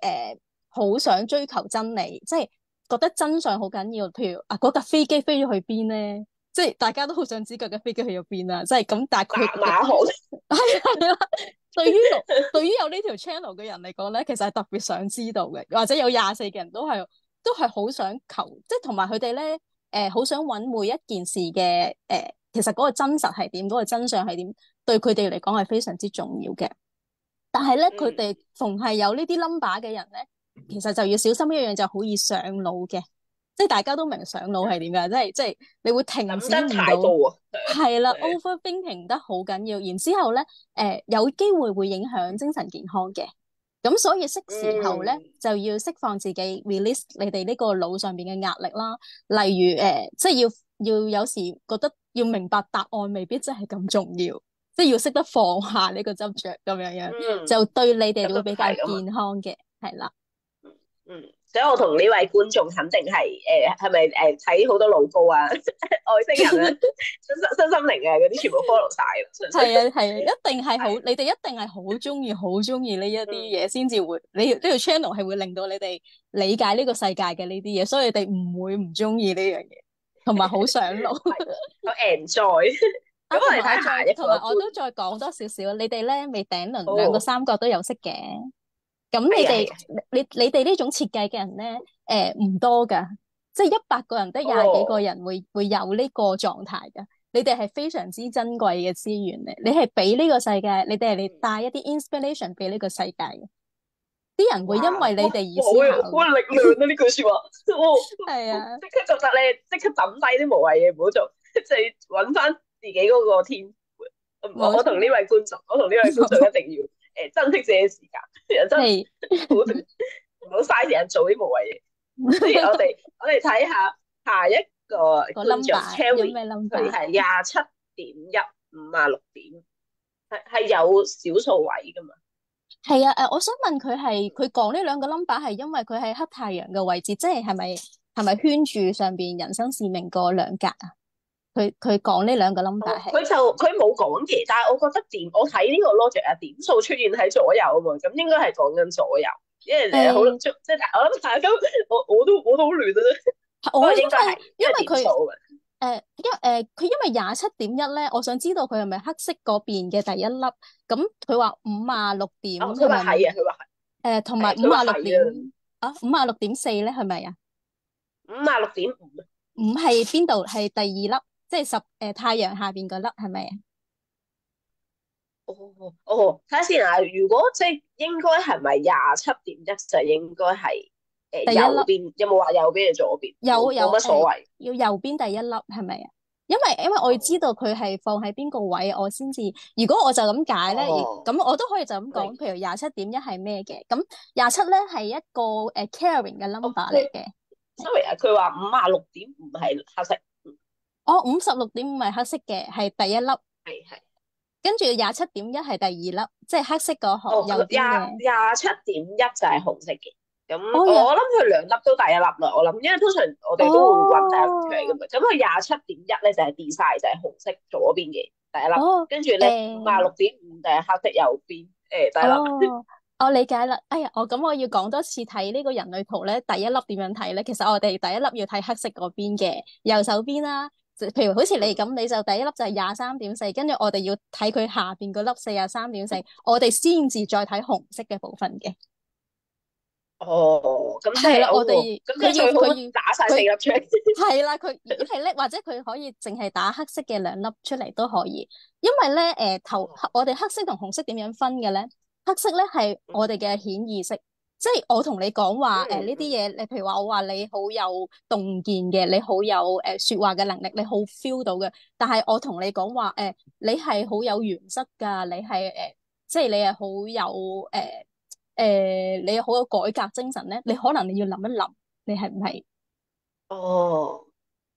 Speaker 3: 好想追求真理，即係覺得真相好緊要。譬如啊，嗰架飛機飛咗去邊咧？即係大家都好想知嗰架飛機去咗邊啦。即係咁，但係佢
Speaker 2: 馬航
Speaker 3: 係啦。對於有呢條 channel 嘅人嚟講咧，其實係特別想知道嘅，或者有24嘅人都係好想求，即係同埋佢哋咧好想揾每一件事嘅其實嗰個真實係點，嗰個真相係點，對佢哋嚟講係非常之重要嘅。但係咧，佢哋逢係有呢啲 number 嘅人咧，其實就要小心一樣，就好易上腦嘅。即係大家都明上腦係點㗎，即係你會停止唔到，係啦，overthinking 得好緊要。然之後咧，有機會會影響精神健康嘅。咁所以適時候咧，就要釋放自己 release 你哋呢個腦上邊嘅壓力啦。例如即係要有時覺得要明白答案未必真係咁重要，即係要識得放下呢個執着咁樣，就對你哋會比較健康嘅，係啦。
Speaker 2: 所以我同呢位觀眾肯定係係咪睇好多老高啊、外星人啊、身心靈啊嗰啲全部 follow 晒。
Speaker 3: 係啊，一定係好，你哋一定係好中意呢一啲嘢，先至會你呢條 channel 係會令到你哋理解呢個世界嘅呢啲嘢，所以你哋唔會唔中意呢樣嘢，同埋好上腦，
Speaker 2: 好 enjoy。咁我哋睇下一個，
Speaker 3: 同埋我都再講多少少，你哋咧未頂輪兩個三角都有識嘅。咁你哋你哋呢種設計嘅人咧，唔多噶，即係100個人得20幾個人會有呢個狀態噶。你哋係非常之珍貴嘅資源嚟，你係俾呢個世界，你哋係嚟帶一啲 inspiration 俾呢個世界嘅。啲人會因為你哋而思考。
Speaker 2: 好力量啊！呢句說話，
Speaker 3: 係啊，
Speaker 2: 即刻就得咧，即刻抌低啲無謂嘢唔好做，即係揾翻自己嗰個天賦。我同呢位觀眾一定要。珍惜自己時間，真係唔好嘥時間做啲無謂嘢。所以我哋睇下下一個觀眾 Cherry，佢係27.156點，係有少數位噶嘛？
Speaker 3: 係啊，我想問佢講呢兩個 number 係因為佢喺黑太陽嘅位置，即係咪圈住上邊人生使命嗰2格啊？佢講呢兩個 number 係，
Speaker 2: 佢冇講嘅，但係我覺得我睇呢個 logic 啊，點數出現喺左右啊嘛，咁應該係講緊左右，因為好即係我諗大家我都好亂啊，我應該係
Speaker 3: 因為佢佢因為27.1咧，我想知道佢係咪黑色嗰邊嘅第一粒，咁佢話56點，
Speaker 2: 佢話係啊，佢話係，
Speaker 3: 同埋56點56.4咧係咪啊
Speaker 2: ？56.5，
Speaker 3: 五係邊度？係第2粒。即係太陽下邊嗰粒係咪啊？
Speaker 2: 睇下先啊！如果即係應該係咪27.1就應該係右邊？有冇話右邊定左邊？
Speaker 3: 有
Speaker 2: 冇乜所謂。
Speaker 3: 要右邊第一粒係咪啊？因為我要知道佢係放喺邊個位，我先至。如果我就咁解咧，咁我都可以就咁講。譬如27.1係咩嘅？咁27咧係一個caring 嘅 number 嚟嘅。
Speaker 2: Sorry 啊，佢話56.5係黑色。
Speaker 3: 56.5係黑色嘅，係第一粒。
Speaker 2: 係。
Speaker 3: 跟住27.1係第2粒，即係黑色嗰行右邊嘅。
Speaker 2: 27.1就係紅色嘅。咁我諗佢2粒都第一粒啦。我諗，因為通常我哋都會揾第一粒出嚟噶嘛。咁佢27.1咧就係 design 就係紅色左邊嘅第一粒。跟住咧56.5就係黑色右邊第一粒。
Speaker 3: 我理解啦。哎呀，我要講多次睇呢個人類圖咧，第一粒點樣睇咧？其實我哋第一粒要睇黑色嗰邊嘅右手邊啦。譬如好似你咁，你就第一粒就係23.4，跟住我哋要睇佢下邊嗰粒43.4，我哋先至再睇紅色嘅部分嘅。
Speaker 2: 咁係啦，
Speaker 3: 我哋
Speaker 2: 咁佢要打晒4粒出嚟。
Speaker 3: 係啦，佢係咧，或者佢可以淨係打黑色嘅2粒出嚟都可以。因為咧，我哋黑色同紅色點樣分嘅咧？黑色咧係我哋嘅顯意識。即係我同你講話呢啲嘢，你譬如話我話你好有洞見嘅，你好有說話嘅能力，你好 feel 到嘅。但係我同你講話你係好有原則㗎，你係即係你係好有你好有改革精神咧。你可能你要諗一諗，你係唔係？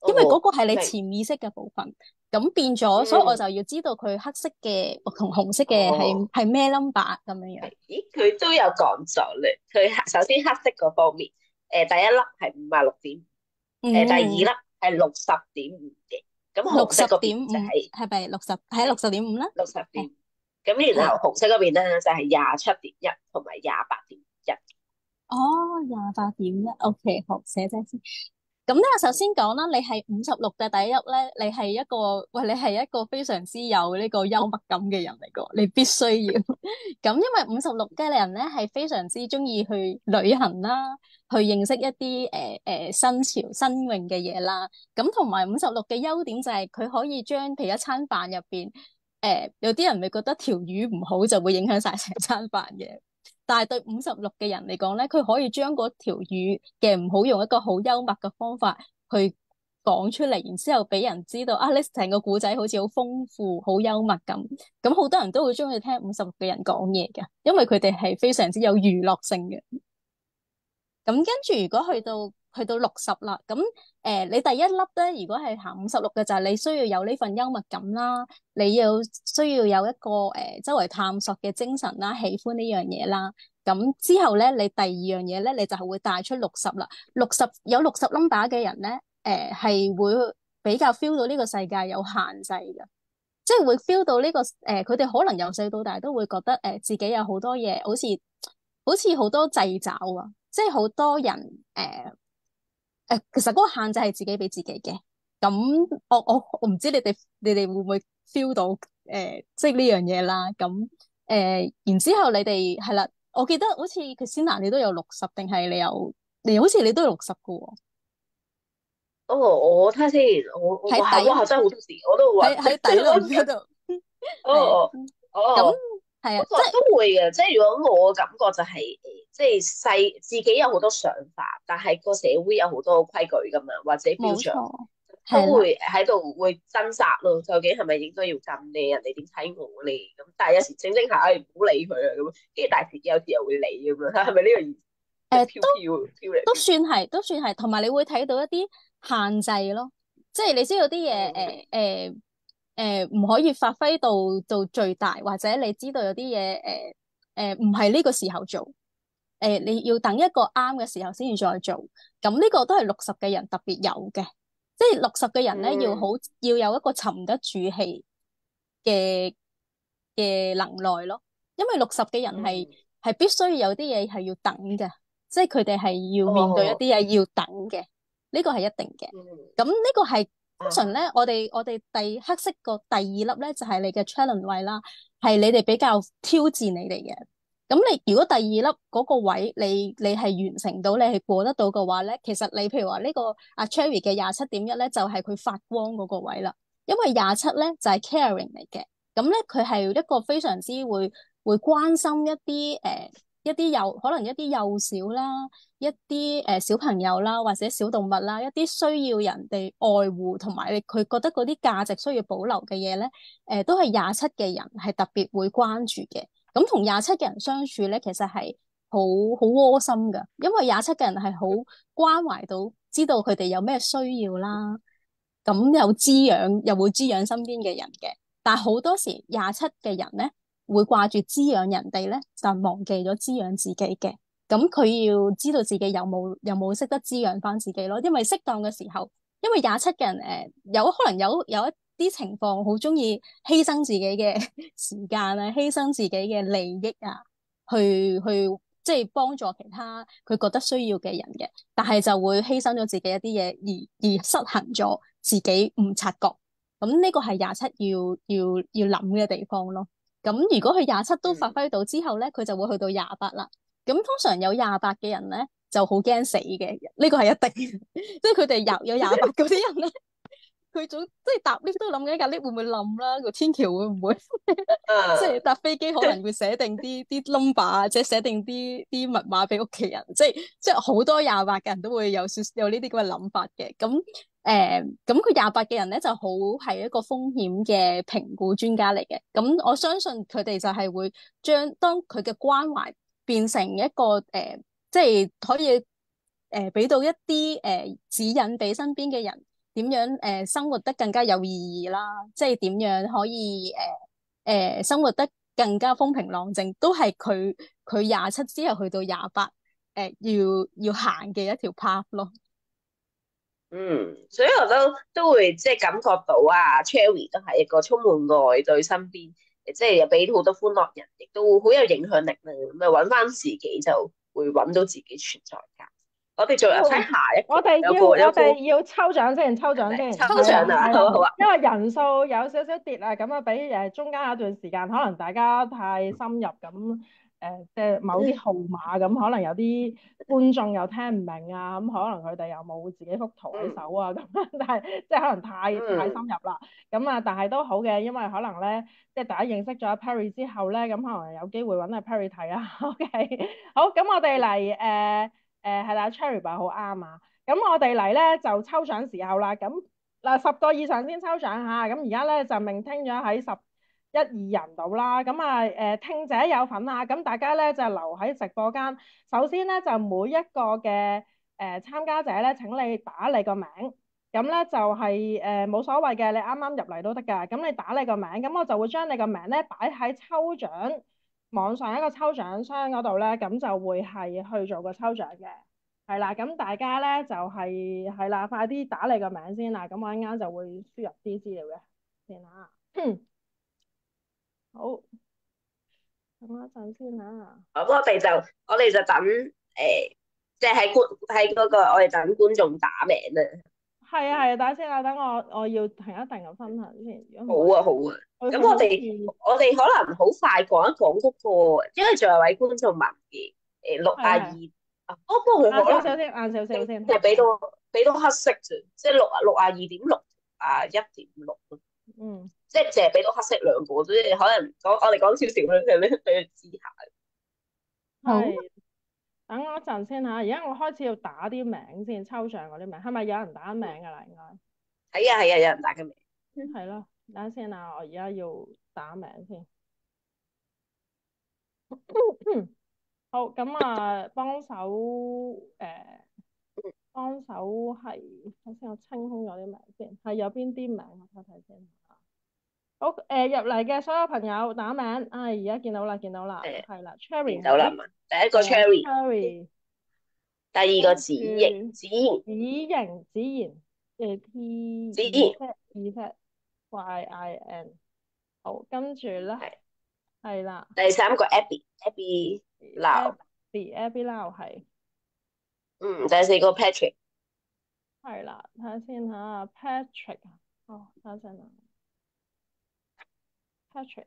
Speaker 3: 因為嗰個係你潛意識嘅部分，咁變咗，所以我就要知道佢黑色嘅同紅色嘅係咩 number 咁樣樣。
Speaker 2: 咦，佢都有講咗咧。佢首先黑色嗰方面，第一粒係56.5，第2粒係60.5嘅。咁
Speaker 3: 六十
Speaker 2: 紅色嗰邊
Speaker 3: 點五
Speaker 2: 就係
Speaker 3: 係咪60.5啦？係
Speaker 2: 60.5，咁然後紅色嗰邊咧就係27.1同埋28.1。
Speaker 3: 哦，28.1，OK，好，寫低先。咁咧，我首先講啦，你係56嘅第一咧，你係一個非常之有呢個幽默感嘅人嚟個，你必須要。咁因為56嘅人咧係非常之中意去旅行啦，去認識一啲新潮新穎嘅嘢啦。咁同埋56嘅優點就係佢可以將譬如一餐飯入邊，有啲人咪覺得條魚唔好就會影響晒成餐飯嘅。但係對56嘅人嚟講咧，佢可以將嗰條魚嘅唔好用一個好幽默嘅方法去講出嚟，然之後俾人知道啊，你成個故仔好似好豐富、好幽默咁。咁好多人都會中意聽56嘅人講嘢嘅，因為佢哋係非常之有娛樂性嘅。咁跟住如果去到60啦，咁你第一粒咧，如果係行56嘅就係你需要有呢份幽默感啦，你需要有一個周圍探索嘅精神啦，喜歡呢樣嘢啦。咁之後咧，你第二樣嘢咧，你就係會帶出60啦。有60 number 嘅人咧，係會比較 feel 到呢個世界有限制嘅，即係會 feel 到呢個佢哋可能由細到大都會覺得自己有好多嘢，好似好多掣肘啊，即係好多人其實嗰個限制係自己俾自己嘅。咁我唔知你哋會唔會 feel 到即係呢樣嘢啦。咁然之後你哋係啦，我記得好似 Christina 你都有60，定係你好似你都有60嘅喎。
Speaker 2: 哦，我睇下先，我
Speaker 3: 喺
Speaker 2: 哇哇真係好多時，我都話
Speaker 3: 喺底輪嗰度。係
Speaker 2: 哦
Speaker 3: 咁
Speaker 2: 哦，
Speaker 3: 係啊，
Speaker 2: 不過都會嘅，即係如果我嘅感覺就係即係自己有好多想法，但係個社會有好多規矩噶嘛，或者標準，
Speaker 3: 冇錯，係啦。
Speaker 2: 都會喺度會掙扎咯。究竟係咪應該要跟你？人哋點睇我咧？咁但係有時整整下，唔好理佢啊咁，跟住但係有時又會理咁樣，係咪呢個意思？即係飄飄飄嚟飄去。
Speaker 3: 都算係，同埋你會睇到一啲限制咯，即係你知道啲嘢
Speaker 2: 嗯
Speaker 3: 唔可以發揮到最大，或者你知道有啲嘢唔係呢個時候做，你要等一個啱嘅時候先至再做。咁呢個都係60嘅人特別有嘅，即係60嘅人咧
Speaker 2: 嗯
Speaker 3: 要有一個沉得住氣嘅能耐咯，因為60嘅人係
Speaker 2: 嗯
Speaker 3: 係必須有啲嘢係要等嘅，即係佢哋係要面對一
Speaker 2: 哦
Speaker 3: 啲嘢要等嘅，呢個係一定嘅。
Speaker 2: 嗯
Speaker 3: 咁呢個係通常
Speaker 2: 啊
Speaker 3: 咧，我哋黑色個第二粒咧就係你嘅 challenge 位啦，係你哋比較挑戰你哋嘅。咁你如果第二粒嗰個位你係完成到，你係過得到嘅話咧，其實你譬如話呢個阿 Cherry 嘅27.1咧，就係佢發光嗰個位啦，因為27咧就係 caring 嚟嘅。咁咧佢係一個非常之會關心一啲可能一啲幼小啦，一啲小朋友啦，或者小動物啦，一啲需要人哋愛護，同埋佢覺得嗰啲價值需要保留嘅嘢咧，都係27嘅人係特別會關注嘅。咁同27嘅人相處咧，其實係好窩心噶，因為27嘅人係好關懷到，知道佢哋有咩需要啦，咁又會滋養身邊嘅人嘅。但係好多時27嘅人咧，會掛住滋養人哋咧，就忘記咗滋養自己嘅。咁佢要知道自己有冇識得滋養翻自己咯。因為適當嘅時候，因為27嘅人有可能有一啲情況好中意犧牲自己嘅時間啊，犧牲自己嘅利益啊，去即係幫助其他佢覺得需要嘅人嘅，但係就會犧牲咗自己一啲嘢，而失衡咗自己唔察覺。咁呢個係27要諗嘅地方咯。咁如果佢27都發
Speaker 2: 嗯
Speaker 3: 揮到之後咧，佢就會去到28啦。咁通常有28嘅人咧就好驚死嘅，呢個係一定。即係佢哋有28嗰啲人咧，佢總即係搭 lift 都諗緊架 lift 會唔會冧啦，個天橋會唔會？即係
Speaker 2: 啊
Speaker 3: 搭飛機可能會寫定啲 number 啊，即係寫定啲密碼俾屋企人，即係好多28嘅人都會有呢啲咁嘅諗法嘅。咁佢28嘅人咧就好係一個風險嘅評估專家嚟嘅。咁我相信佢哋就係會當佢嘅關懷變成一個即係可以俾到一啲指引俾身邊嘅人。點樣生活得更加有意義啦？即係點樣可以生活得更加風平浪靜，都係佢27之後去到28要行嘅一條 path 咯。
Speaker 2: 所以我都會即係感覺到啊，Cherry 都係一個充滿愛對身邊，即係又俾好多歡樂人，亦都好有影響力啦。咁啊，揾翻自己就會揾到自己存在感。我哋仲有睇下一個，
Speaker 1: 我哋要抽獎先，抽獎先，
Speaker 2: 抽
Speaker 1: 係啦，
Speaker 2: 獎啊，
Speaker 1: 係啦，
Speaker 2: 好啊好啊，
Speaker 1: 因為人數有少少跌啊，咁啊，俾中間有一段時間，可能大家太深入咁即係某啲號碼咁，可能有啲觀眾又聽唔明啊，咁可能佢哋又冇自己幅圖喺手啊，咁但係即係可能太深入啦，咁啊，但係都好嘅，因為可能咧，即係大家認識咗阿 Perry 之後咧，咁可能有機會揾阿 Perry 睇啊，OK，好，咁我哋嚟係啦，Cherry 吧好啱啊！咁我哋嚟咧就抽獎時候啦。咁嗱10個以上先抽獎嚇。咁而家咧就命聽咗喺11、12人度啦。咁啊聽者有份啊。咁大家咧就留喺直播間。首先咧就每一個嘅參加者咧，請你打你個名。咁咧就係冇所謂嘅，你啱啱入嚟都得㗎。咁你打你個名，咁我就會將你個名咧擺喺抽獎網上一個抽獎箱嗰度咧，咁就會係去做個抽獎嘅，係啦。咁大家咧就係啦，快啲打你個名先啦。咁我一陣間就會輸入啲資料嘅先啦。好，等一陣先啦。
Speaker 2: 咁我哋就等即係喺嗰個我哋等觀眾打名啦。
Speaker 1: 係啊係啊，等下先啦，等我要停一停個分享先。
Speaker 2: 好啊好啊，咁我哋可能好快講一講嗰個，因為仲有位觀眾問嘅62不過佢可能
Speaker 1: 晏少少先，晏少少先，
Speaker 2: 即係俾到黑色啫，即係62.6啊1.6，即係淨係俾到黑色兩個啫，可能我哋講少少啦，俾佢知下。
Speaker 3: 好，
Speaker 1: 等我一陣先嚇，而家我開始要打啲名先，抽獎嗰啲名，係咪有人打名㗎啦？應該
Speaker 2: 係啊，有人打緊名。
Speaker 1: 係咯，等下先啊，我而家要打名先。好，咁啊，幫手係，首先我清空咗啲名先，係有邊啲名我睇睇先。好，入嚟嘅所有朋友打名，而家見到啦，係啦，Cherry
Speaker 2: 見到啦嘛，第一個 Cherry， 第二個子瑩T2ZYIN，好，跟住咧係啦，第三個 Abby Lau，
Speaker 1: Abby Lau 係，
Speaker 2: 第四個 Patrick，
Speaker 1: 係啦，睇下先嚇 Patrick，睇下先啦 Patrick。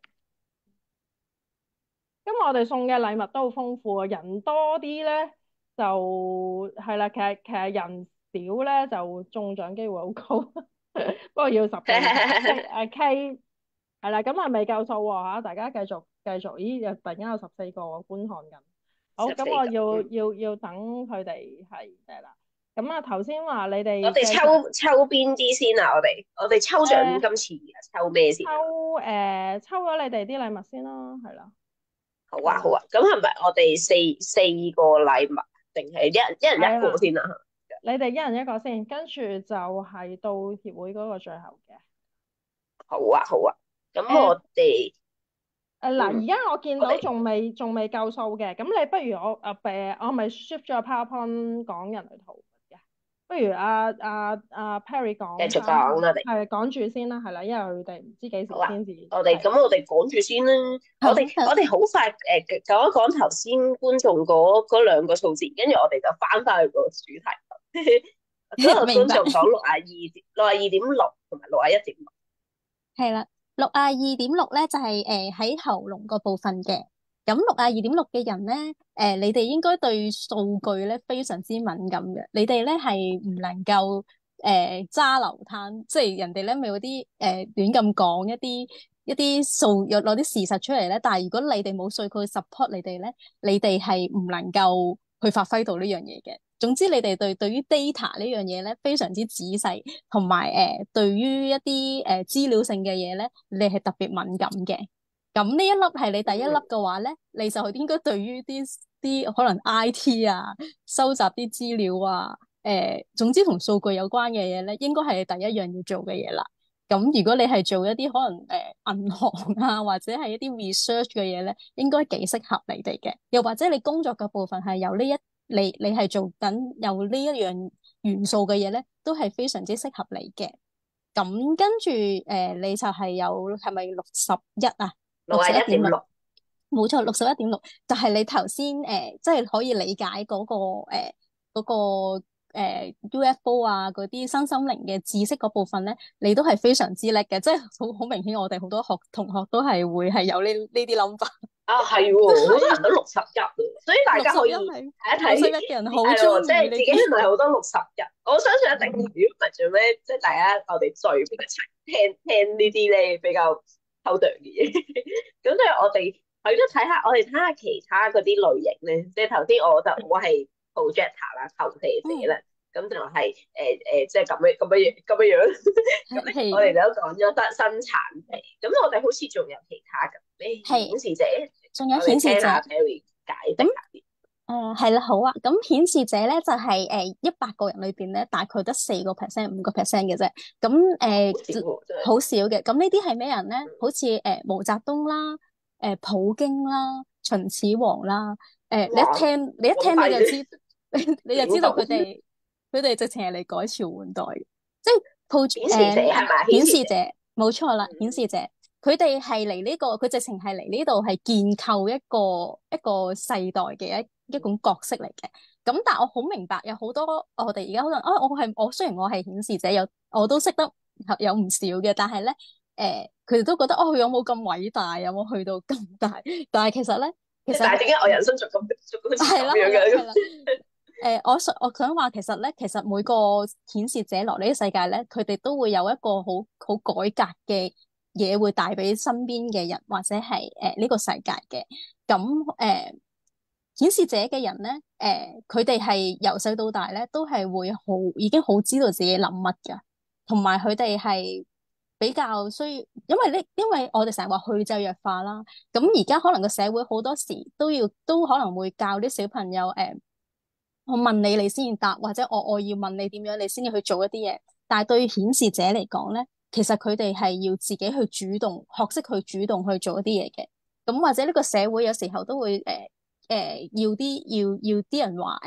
Speaker 1: 今日我哋送嘅禮物都好豐富啊，人多啲咧就係啦，其實人少咧就中獎機會好高，不過要10個以上。K 係啦，咁啊未夠數喎嚇，大家繼續，咦又突然間有14個觀看緊，好，咁我要等佢哋係啦，咁啊頭先話你哋
Speaker 2: 我哋抽邊啲先啊？我哋抽獎今次抽咩先？
Speaker 1: 抽咗你哋啲禮物先啦，係啦。
Speaker 2: 好啊，咁係咪我哋四個禮物，定係一人一個先啊？
Speaker 1: 你哋一人一個先，跟住就係到協會嗰個最後嘅。
Speaker 2: 好啊，咁我哋
Speaker 1: 嗱，而家我見到仲未夠數嘅，咁你不如我咪 shift 咗 PowerPoint 講人類圖嘅，不如阿 Perry 講，
Speaker 2: 繼續講啦，
Speaker 1: 係講住先啦，係啦，因為佢哋唔知幾時先至。
Speaker 2: 我哋講住先啦，我哋好快講一講頭先觀眾嗰2個數字，跟住我哋就翻去個主題。嗰個觀眾講62.6同埋61.6。
Speaker 3: 係啦，62.6咧就係喺喉嚨個部分嘅。咁62.6嘅人咧，你哋應該對數據咧非常之敏感嘅。你哋咧係唔能夠揸流灘，即係人哋咧咪有啲亂咁講一啲數，攞啲事實出嚟咧。但係如果你哋冇數據 support 你哋咧，你哋係唔能夠去發揮到呢樣嘢嘅。總之，你哋對於 data 呢樣嘢咧非常之仔細，同埋對於一啲資料性嘅嘢咧，你係特別敏感嘅。咁呢一粒係你第一粒嘅話咧，你就應該對於啲可能 IT 啊，收集啲資料啊，總之同數據有關嘅嘢咧，應該係你第一樣要做嘅嘢啦。咁如果你係做一啲可能銀行啊，或者係一啲 research 嘅嘢咧，應該幾適合你哋嘅。又或者你工作嘅部分係有呢一你係做緊有呢一樣元素嘅嘢咧，都係非常之適合你嘅。咁跟住你就係有係咪61啊？
Speaker 2: 六啊一點
Speaker 3: 61.6，
Speaker 2: 六，
Speaker 3: 冇錯，61.6就係你頭先即係可以理解嗰個UFO 啊嗰啲身心靈嘅知識嗰部分咧，你都係非常之叻嘅，即係好明顯，我哋好多同學都係會係有呢啲諗法。
Speaker 2: 啊係喎，好多人都61啊，所以大家可以
Speaker 3: 61
Speaker 2: 睇
Speaker 3: 係
Speaker 2: 一睇。
Speaker 3: 61嘅人好
Speaker 2: 係喎，即
Speaker 3: 中意呢
Speaker 2: 係自己
Speaker 3: 啲。
Speaker 2: 原來好多61，我相信一定如果唔係做咩，即係大家我哋聚邊個聽呢啲咧比較偷哚嘅嘢，咁所以我哋睇下其他嗰啲類型咧，即係頭先我係 projector 啦，投射者
Speaker 3: 嗯，
Speaker 2: 啦，咁就係即係咁樣，咁咧我哋
Speaker 3: 係
Speaker 2: 都講咗得生產者，咁我哋好似仲有其他嘅咩
Speaker 3: 係，
Speaker 2: 顯示者，
Speaker 3: 仲有
Speaker 2: 我哋
Speaker 3: 顯示者。
Speaker 2: 聽下 Terry 解釋
Speaker 3: 咁
Speaker 2: 下先。
Speaker 3: 係啦，好啊。咁顯示者咧就係100個人裏邊咧，大概得4%、5%嘅啫。咁
Speaker 2: 好少喎，真係。
Speaker 3: 好少嘅。咁呢啲係咩人咧？好似毛澤東啦、普京啦、秦始皇啦。你一
Speaker 2: 哇，
Speaker 3: 聽你一聽你就知，你就知道
Speaker 2: 領導
Speaker 3: 佢哋直情係嚟改朝換代嘅，即係
Speaker 2: 顯示者係咪？顯示者。
Speaker 3: 顯示者冇錯啦，顯示者。佢哋係嚟呢個，佢直情係嚟呢度係建構一個世代嘅一種角色嚟嘅。咁但係我好明白，有好多我哋而家可能我雖然我係顯示者，我都識得有唔少嘅，但係咧佢哋都覺得佢有冇咁偉大，有冇去到咁大？但係其實咧，其實
Speaker 2: 但係點解我人生仲咁
Speaker 3: 係啦
Speaker 2: 樣嘅？
Speaker 3: 係啦係啦。我想話其實每個顯示者落呢個世界咧，佢哋都會有一個好改革嘅嘢會帶俾身邊嘅人，或者係呢個世界嘅。咁顯示者嘅人咧，佢哋係由細到大咧，都係會已經好知道自己諗乜㗎，同埋佢哋係比較需要，因為我哋成日話去制約化啦。咁而家可能個社會好多時都可能會教啲小朋友我問你，你先答，或者我要問你點樣，你先至去做一啲嘢。但係對顯示者嚟講咧，其實佢哋係要自己去主動學識去主動去做一啲嘢嘅。咁或者呢個社會有時候都會要啲人話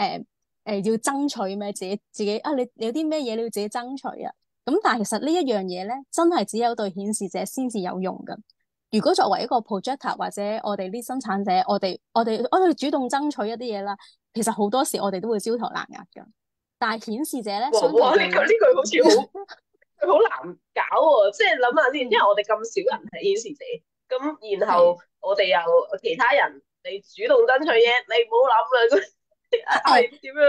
Speaker 3: 要爭取咩自己啊，你有啲咩嘢你要自己爭取啊。咁但係其實呢一樣嘢咧，真係只有對顯示者先至有用㗎。如果作為一個 projector 或者我哋啲生產者，我哋主動爭取一啲嘢啦，其實好多時我哋都會焦頭爛額㗎。但係顯示者咧，相對
Speaker 2: 哇！呢句
Speaker 3: 地咧，
Speaker 2: 好似好難搞喎，即係諗下先，因為我哋咁少人係顯示者，咁然後
Speaker 3: 係
Speaker 2: 我哋又其他人，你主動爭取嘢，你唔好諗啦，係點樣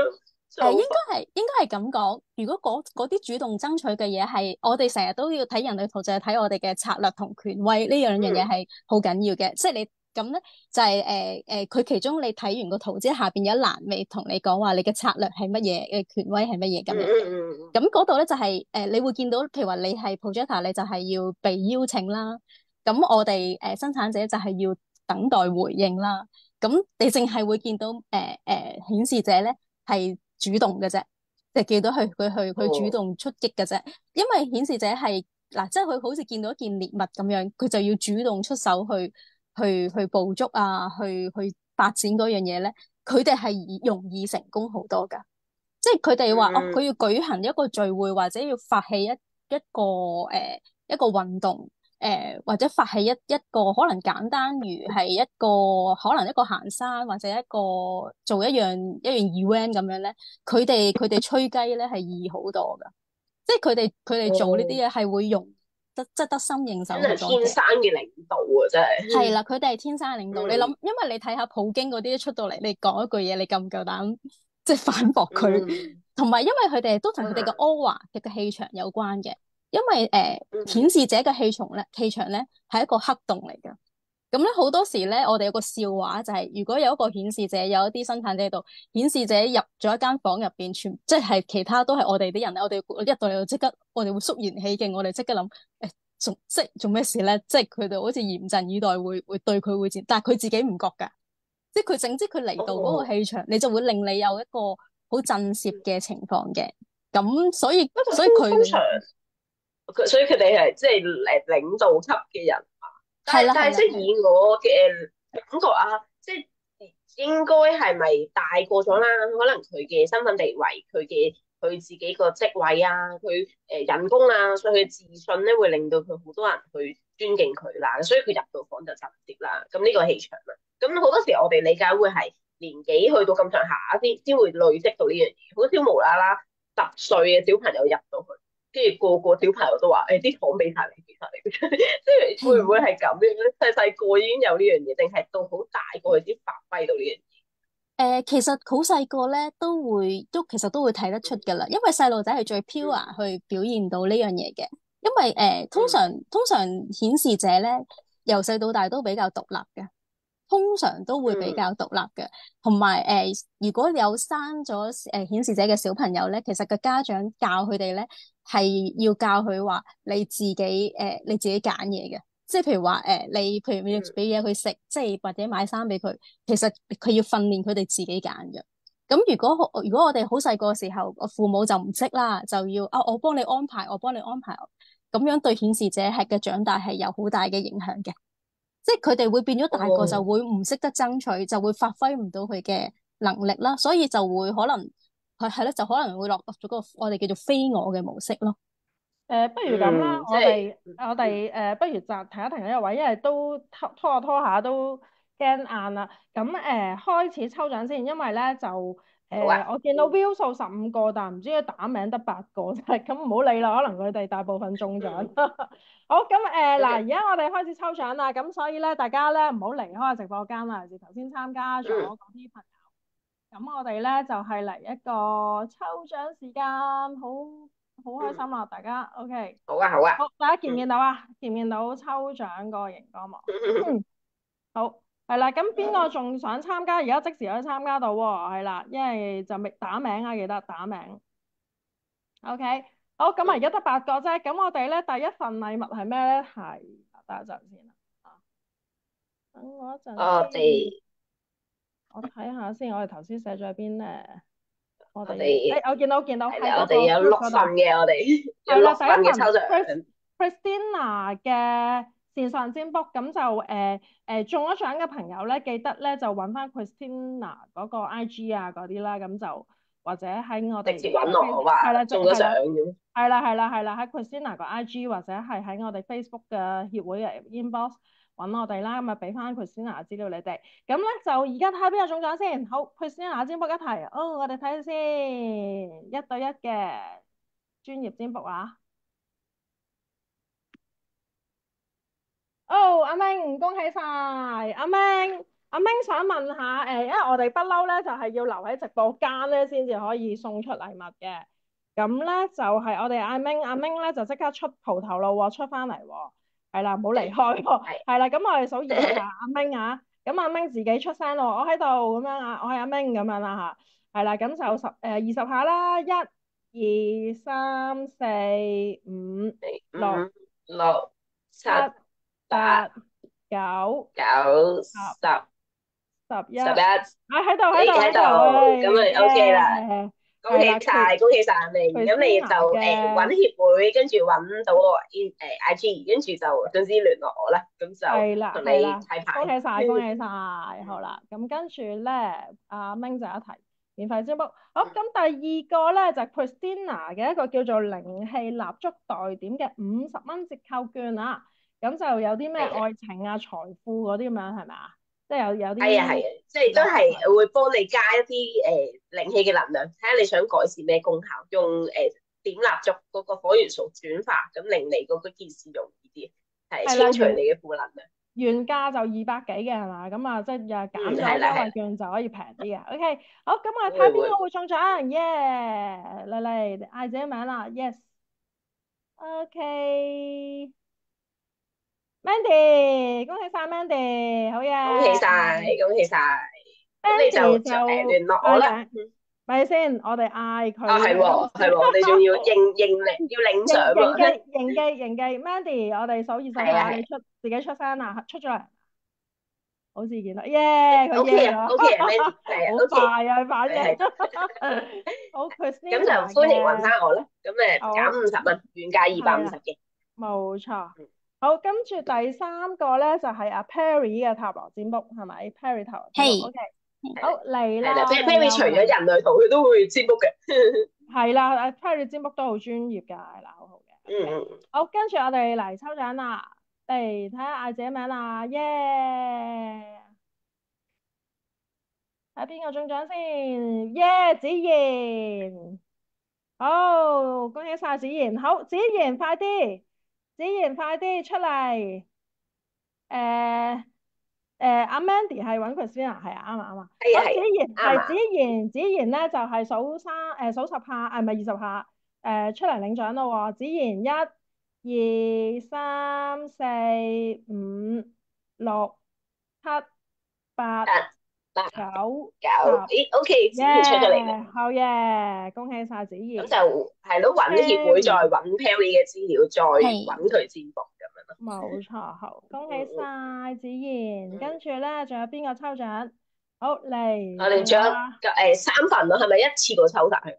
Speaker 3: 應
Speaker 2: 做法？
Speaker 3: 應該係咁講。如果嗰啲主動爭取嘅嘢係我哋成日都要睇人類圖，就係睇我哋嘅策略同權威呢樣嘢
Speaker 2: 嗯
Speaker 3: 係好緊要嘅。即係你咁咧，就係佢其中你睇完個圖之後，下邊有一欄未同你講話你嘅策略係乜嘢，嘅權威係乜嘢咁樣嘅。咁嗰度咧就係你會見到，譬如話你係 projector，你就係要被邀請啦。咁我哋生產者就係要等待回應啦。咁你淨係會見到顯示者咧係主動嘅啫，就見到佢主
Speaker 2: 哦，
Speaker 3: 動出擊嘅啫。因為顯示者係嗱，即係佢好似見到一件獵物咁樣，佢就要主動出手去捕捉啊，去發展嗰樣嘢咧。佢哋係容易成功好多噶。即係佢哋話哦，佢
Speaker 2: 嗯，
Speaker 3: 要舉行一個聚會，或者要發起一個運動，或者發起一個可能簡單如係可能一個行山，或者做一樣 event 咁樣咧，佢哋吹雞咧係易好多噶。即係佢哋做呢
Speaker 2: 哦，
Speaker 3: 啲嘢係會用得心應手
Speaker 2: 真係
Speaker 3: 好多嘅。
Speaker 2: 天生嘅領導啊，真係。
Speaker 3: 係啦，佢哋係天生領導。你諗，
Speaker 2: 嗯
Speaker 3: 因為你睇下普京嗰啲出到嚟，你講一句嘢，你夠唔夠膽即係反駁佢？
Speaker 2: 嗯
Speaker 3: 同埋，因為佢哋都同佢哋嘅
Speaker 2: 啊
Speaker 3: aura 嘅氣場有關嘅。因為
Speaker 2: 嗯
Speaker 3: 顯示者嘅氣場咧係一個黑洞嚟㗎。咁咧好多時咧，我哋有個笑話就係，如果有一個顯示者，有一啲生產者喺度，顯示者入咗一間房入邊，即係其他都係我哋啲人咧，我哋一到嚟就即刻，我哋會肅然起敬，我哋即刻諗做咩事咧？即係佢哋好似嚴陣以待，會對佢會戰，但係佢自己唔覺㗎。即係佢整知佢嚟到嗰個
Speaker 2: 哦，
Speaker 3: 氣場，你就會令你有一個好震懾嘅情況嘅。咁所以
Speaker 2: 不過
Speaker 3: 所以佢
Speaker 2: 通常所以佢哋係即係領導級嘅人。但係
Speaker 3: 係啦係啦係。
Speaker 2: 即係以我嘅感覺啊，即係應該係咪大個咗啦？可能佢嘅身份地位，佢自己個職位啊，佢人工啊，所以佢自信咧會令到佢好多人去尊敬佢啦。所以佢入到房就直接啦。咁呢個氣場啦。咁好多時我哋理解會係年紀去到咁上下先會累積到呢樣嘢，好少無啦啦10歲嘅小朋友入到去，跟住個小朋友都話啲房俾晒你，俾晒你，即係會唔會係咁樣咧？細細個已經有呢樣嘢，定係到好大個佢先發揮到呢樣嘢？
Speaker 3: 其實好細個咧其實都會睇得出噶啦，因為細路仔係最 pure 去表現到呢樣嘢嘅。因為通常顯示者咧由細到大都比較獨立嘅，通常都會比較獨立嘅。同埋如果有生咗顯示者嘅小朋友咧，其實個家長教佢哋咧係要教佢話你自己揀嘢嘅。即係譬如話你譬如要俾嘢佢食，即係或者買衫俾佢，其實佢要訓練佢哋自己揀嘅。咁如果我哋好細個嘅時候，我父母就唔識啦，就要我幫你安排，我幫你安排，咁樣對顯示者係嘅長大係有好大嘅影響嘅。即係佢哋會變咗大個就會唔識得爭取，就會發揮唔到佢嘅能力啦，所以就會可能係咧，就可能會落咗個我哋叫做非我嘅模式咯。
Speaker 1: 不如咁啦，
Speaker 2: 即係
Speaker 1: 不如暫停一停呢個位，因為都拖下都驚硬啦。咁開始抽獎先，因為咧就
Speaker 2: 好啊，
Speaker 1: 我見到 view 數15個，但唔知佢打名得8個啫。咁唔好理啦，可能佢哋大部分中獎。好，咁嗱，而家我哋開始抽獎啦。咁所以咧，大家咧唔好離開直播間啦，尤其是頭先參加咗嗰啲朋友。咁我哋咧就係嚟一個抽獎時間，好開心啊！大家 OK，
Speaker 2: 好啊，好啊，
Speaker 1: 好，大家見唔見到啊？見唔見到抽獎個熒光幕？好，係啦。咁邊個仲想參加？而家即時可以參加到喎，係啦，因為就未打名啊，記得打名。OK，好，咁啊，而家得8個啫。咁我哋咧第一份禮物係咩咧？係，等一陣先啦。等我一陣
Speaker 2: 我
Speaker 1: 先，
Speaker 2: 哋
Speaker 1: 我睇下先。我哋頭先寫咗喺邊咧？我哋
Speaker 2: 我
Speaker 1: 我見到喺
Speaker 2: 係啦，我
Speaker 1: 嗰個
Speaker 2: 哋有
Speaker 1: group
Speaker 2: 6
Speaker 1: 嗰度。
Speaker 2: 份嘅，我哋有
Speaker 1: 係啦，
Speaker 2: 六
Speaker 1: 第一份
Speaker 2: 份嘅抽獎。
Speaker 1: Christina 嘅線上占卜，咁就中咗獎嘅朋友咧，記得咧就揾翻 Christina 嗰個 IG 啊嗰啲啦，咁就或者喺我哋
Speaker 2: 直接揾我好嘛？
Speaker 1: 係啦，
Speaker 2: 中咗獎
Speaker 1: 係啦，
Speaker 2: 咁。
Speaker 1: 係啦，喺 Christina 個 IG 或者係喺我哋 Facebook 嘅協會嘅 inbox 揾我哋啦，咁啊俾翻 Christina 資料你哋。咁咧就而家睇下邊個中獎先。好，Christina 占卜一題，我哋睇下先，1對1嘅專業占卜啊！阿明，恭喜晒！阿明想問下，因為我哋不嬲咧，就係要留喺直播間咧，先至可以送出禮物嘅。咁咧就係我哋阿明咧就即刻出蒲頭路喎，出翻嚟喎，係啦，唔好離開喎，
Speaker 2: 係
Speaker 1: 係啦。咁我哋數20下，阿明啊，咁阿明自己出聲咯，我喺度咁樣啊，我係阿明咁樣啦吓，係啦，咁就20下啦，1、2、3、4、5、6、
Speaker 2: 5、6、7、
Speaker 1: 7、
Speaker 2: 8、
Speaker 1: 8、9、
Speaker 2: 9、
Speaker 1: 十、
Speaker 2: 10、
Speaker 1: 11，11，喺度，
Speaker 2: 咁咪 OK 啦。
Speaker 1: 耶！
Speaker 2: 恭喜
Speaker 1: 係啦，
Speaker 2: 晒，恭喜晒阿明。咁你就揾協會，跟住揾到我IG，跟住就總之聯絡我啦。咁就同你睇牌。
Speaker 1: 恭喜晒，好啦。咁跟住咧，阿明就有一題免費招卜。好，咁第二個咧就係 Christina 嘅一個叫做靈氣蠟燭代點嘅50蚊折扣券啊。咁就有啲咩愛情啊、財富嗰啲咁樣係咪啊？即係有啲
Speaker 2: 係啊，即係都係會幫你加一啲靈氣嘅能量，睇下你想改善咩功效，用點蠟燭嗰個火元素轉化，咁令你嗰件事容易啲，係清除你嘅負能量。
Speaker 1: 原價就200幾嘅係嘛？咁啊，即係又減咗優惠券就可以平啲嘅。OK，好，咁我哋睇下邊個會中獎。耶！嚟嗌自己名啦。Yes。OK。Mandy，恭喜晒 Mandy，好嘢！
Speaker 2: 恭喜晒，恭喜晒。咁你就聯絡我啦。
Speaker 1: 咪先，我哋嗌佢。
Speaker 2: 係喎，我哋仲要要領獎喎。
Speaker 1: 認記 Mandy，我哋數20下，你自己出聲啦，出咗嚟。好似見到，耶！佢耶咗
Speaker 2: ，OK 啊，Mandy，係
Speaker 1: 好快啊，反應。好，佢先。
Speaker 2: 咁就歡迎揾翻我啦。咁減50蚊，原價250嘅。
Speaker 1: 冇錯。好，跟住第3個咧就係阿 Perry 嘅塔羅占卜，係咪？Perry 塔羅占卜，OK。好嚟
Speaker 2: 係啦
Speaker 1: 啦，我哋
Speaker 2: ，Perry 除咗人
Speaker 1: 又嚟，
Speaker 2: 類圖，佢都會占卜嘅。
Speaker 1: 係啦，Perry 占卜都好專業㗎，係啦，好好嘅
Speaker 2: 嗯
Speaker 1: ，OK。
Speaker 2: 嗯，
Speaker 1: 好，跟住我哋嚟抽獎啦，嚟睇下嗌自己名啦，耶！睇邊個中獎先，耶！子賢，好，恭喜晒子賢，好，子賢快啲，子賢快啲出嚟，誒阿 Mandy 係揾佢先啊，係啊，啱啊啱啊。好，子
Speaker 2: 係啊係
Speaker 1: 賢
Speaker 2: 啊，啱啊。
Speaker 1: 子賢咧就係數十下，唔係20下，出嚟領獎咯喎。子賢1、2、3、4、5、6、7、8、
Speaker 2: 八
Speaker 1: 9、
Speaker 2: 九，10，咦，OK，子
Speaker 1: 耶，
Speaker 2: 賢出咗嚟啦。
Speaker 1: 好耶，恭喜晒子
Speaker 2: 咁
Speaker 1: 賢
Speaker 2: 就係咯，揾協會再
Speaker 1: Perry，
Speaker 2: 揾 Perry 嘅資料，再揾
Speaker 3: 係
Speaker 2: 佢占卜咁樣咯。
Speaker 1: 冇錯，好，恭喜
Speaker 2: 嗯
Speaker 1: 晒子賢。
Speaker 2: 嗯
Speaker 1: 跟住咧，仲有邊個抽獎？好嚟，
Speaker 2: 我哋仲有
Speaker 1: 仲有啊。
Speaker 2: 3份咯，係咪一次過抽晒佢？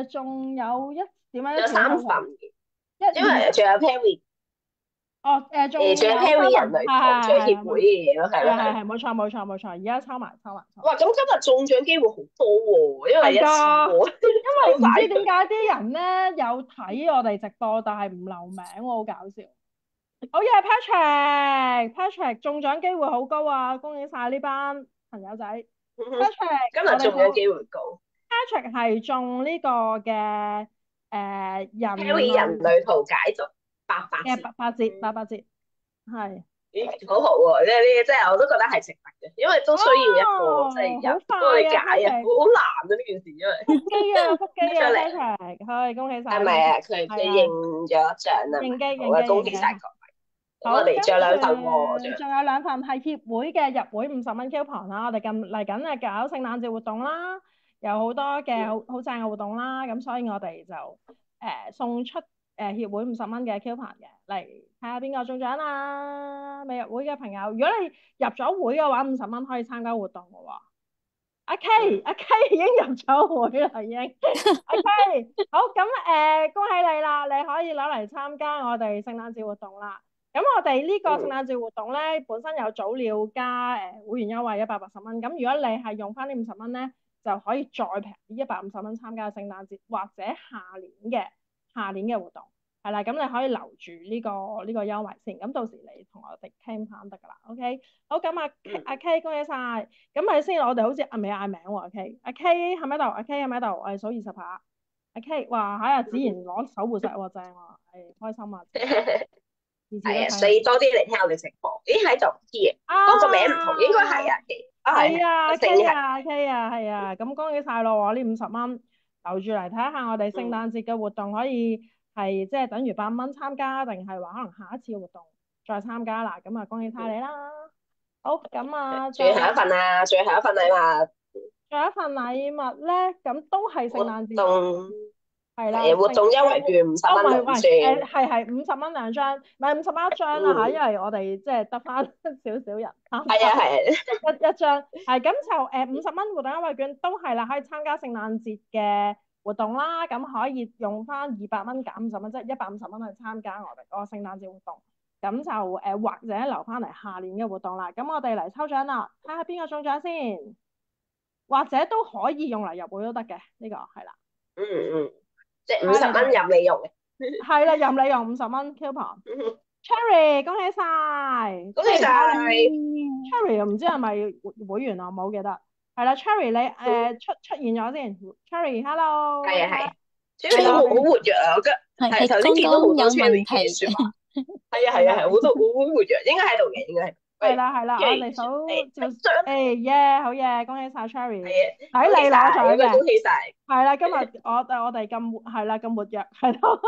Speaker 1: 仲有點樣
Speaker 2: 仲有
Speaker 1: 一次過抽
Speaker 2: 3份
Speaker 1: 㗎？
Speaker 2: 嘅，因
Speaker 1: 一二三，
Speaker 2: 為仲有 Perry，
Speaker 1: 哦，仲
Speaker 2: 仲有
Speaker 1: 有
Speaker 2: Perry 人
Speaker 1: 三份，
Speaker 2: 類圖，仲有協會嘅嘢咯，係咯係咯。
Speaker 1: 冇錯冇錯冇錯，而家抽埋，
Speaker 2: 哇，咁今日中獎機會好多喎，因為
Speaker 1: 係
Speaker 2: 一次
Speaker 1: 㗎，
Speaker 2: 過
Speaker 1: 因為
Speaker 2: 抽晒
Speaker 1: 唔知點
Speaker 2: 佢。
Speaker 1: 解啲人咧有睇我哋直播，但係唔留名喎，好搞笑。好嘢，Patrick 中獎機會好高啊！恭喜晒呢班朋友仔，Patrick
Speaker 2: 今日
Speaker 1: 我哋睇
Speaker 2: 中獎機會高。
Speaker 1: Patrick 係中呢個嘅人
Speaker 2: Perry 人
Speaker 1: 類
Speaker 2: 類圖解讀800字。
Speaker 1: 嘅八八折，係。
Speaker 2: 咦，好好喎！即係呢，即係我都覺得係值得嘅，因為都需要一個即係
Speaker 1: 哦，好
Speaker 2: 人幫你
Speaker 1: 快啊
Speaker 2: 解啊，好
Speaker 1: ，Patrick，
Speaker 2: 好難啊呢件事，因為
Speaker 1: 腹肌啊
Speaker 2: 出嚟
Speaker 1: ，Patrick，係恭喜晒
Speaker 2: 係咪啊？，Patrick，佢
Speaker 1: 係啊，
Speaker 2: 認咗獎啊嘛，
Speaker 1: 應機
Speaker 2: 好啊，恭喜晒
Speaker 1: 應機。
Speaker 2: 各位！咁
Speaker 1: 好，
Speaker 2: 我哋
Speaker 1: 跟
Speaker 2: 仲有2份喎，仲有
Speaker 1: 住仲有2份係協會嘅入會50蚊 coupon 啦，我哋嚟緊啊搞聖誕節活動啦，有好多嘅好正嘅活動啦，咁所以我哋就送出協會50蚊嘅 coupon 嘅，嚟睇下邊個中獎啦！未入會嘅朋友，如果你入咗會嘅話，50蚊可以參加活動嘅喎。阿K 已經入咗會啦，已經。阿 K，好，咁恭喜你啦，你可以攞嚟參加我哋聖誕節活動啦。咁我哋呢個聖誕節活動咧，本身有早鳥加會員優惠180蚊。咁如果你係用翻呢50蚊咧，就可以再平啲150蚊參加聖誕節或者下年嘅活動。係啦，咁你可以留住呢個優惠先。咁到時你同我哋傾翻得㗎啦。OK，好，咁阿 K 恭喜晒。咁咪先，我哋好似未嗌名喎。阿K 喺咪度？阿 K 喺咪度？我哋數20下。阿 K，哇，喺阿子賢攞守護石喎，正喎，開心啊！次次都
Speaker 2: 係啊，
Speaker 1: 睇
Speaker 2: 所以多啲嚟聽我哋直播。咦，喺度唔知嘅，嗰個名唔同，應該係啊，
Speaker 1: 係啊，阿 K
Speaker 2: 姓係
Speaker 1: 啊，阿 K 啊，係啊，咁恭喜晒咯喎！呢50蚊留住嚟睇下我哋聖誕節嘅活動，可以係即係等於8蚊參加，定係話可能下一次嘅活動再參加啦。咁啊，恭喜晒你啦！好，咁啊，
Speaker 2: 最後一份啊，最後一份禮物
Speaker 1: 仲有一份禮物咧，咁都係聖
Speaker 2: 活
Speaker 1: 誕節，
Speaker 2: 動
Speaker 1: 係啦，
Speaker 2: 活動優惠券50蚊兩張，
Speaker 1: 係50蚊兩張，唔係50蚊一張啦嚇，因為我哋即係得翻少少人參加，
Speaker 2: 係啊，
Speaker 1: 一張，係咁就50蚊活動優惠券都係啦，可以參加聖誕節嘅活動啦，咁可以用翻200蚊減50蚊，即係150蚊去參加我哋嗰個聖誕節活動，咁就或者留翻嚟下年嘅活動啦。咁我哋嚟抽獎啦，睇下邊個中獎先，或者都可以用嚟入會都得嘅，呢個係啦。
Speaker 2: 即係50蚊任你用嘅。
Speaker 1: 係啦，任你用50蚊 coupon。Cherry，恭喜晒！
Speaker 2: 恭喜晒
Speaker 1: Cherry 又唔知係咪會員啊？唔好記得。係啦，Cherry 你出現咗先。Cherry，hello。
Speaker 2: 係啊，Cherry 好活躍啊！我覺得係頭先見到好多 Cherry 嘅説話。係啊，好多好活躍，應該喺度嘅，應該係。
Speaker 1: 係啦，我哋數耶，好嘢，恭喜晒 Cherry。睇你攞獎嘅。
Speaker 2: 恭喜晒。
Speaker 1: 係啦，今日我哋咁活躍，係咯。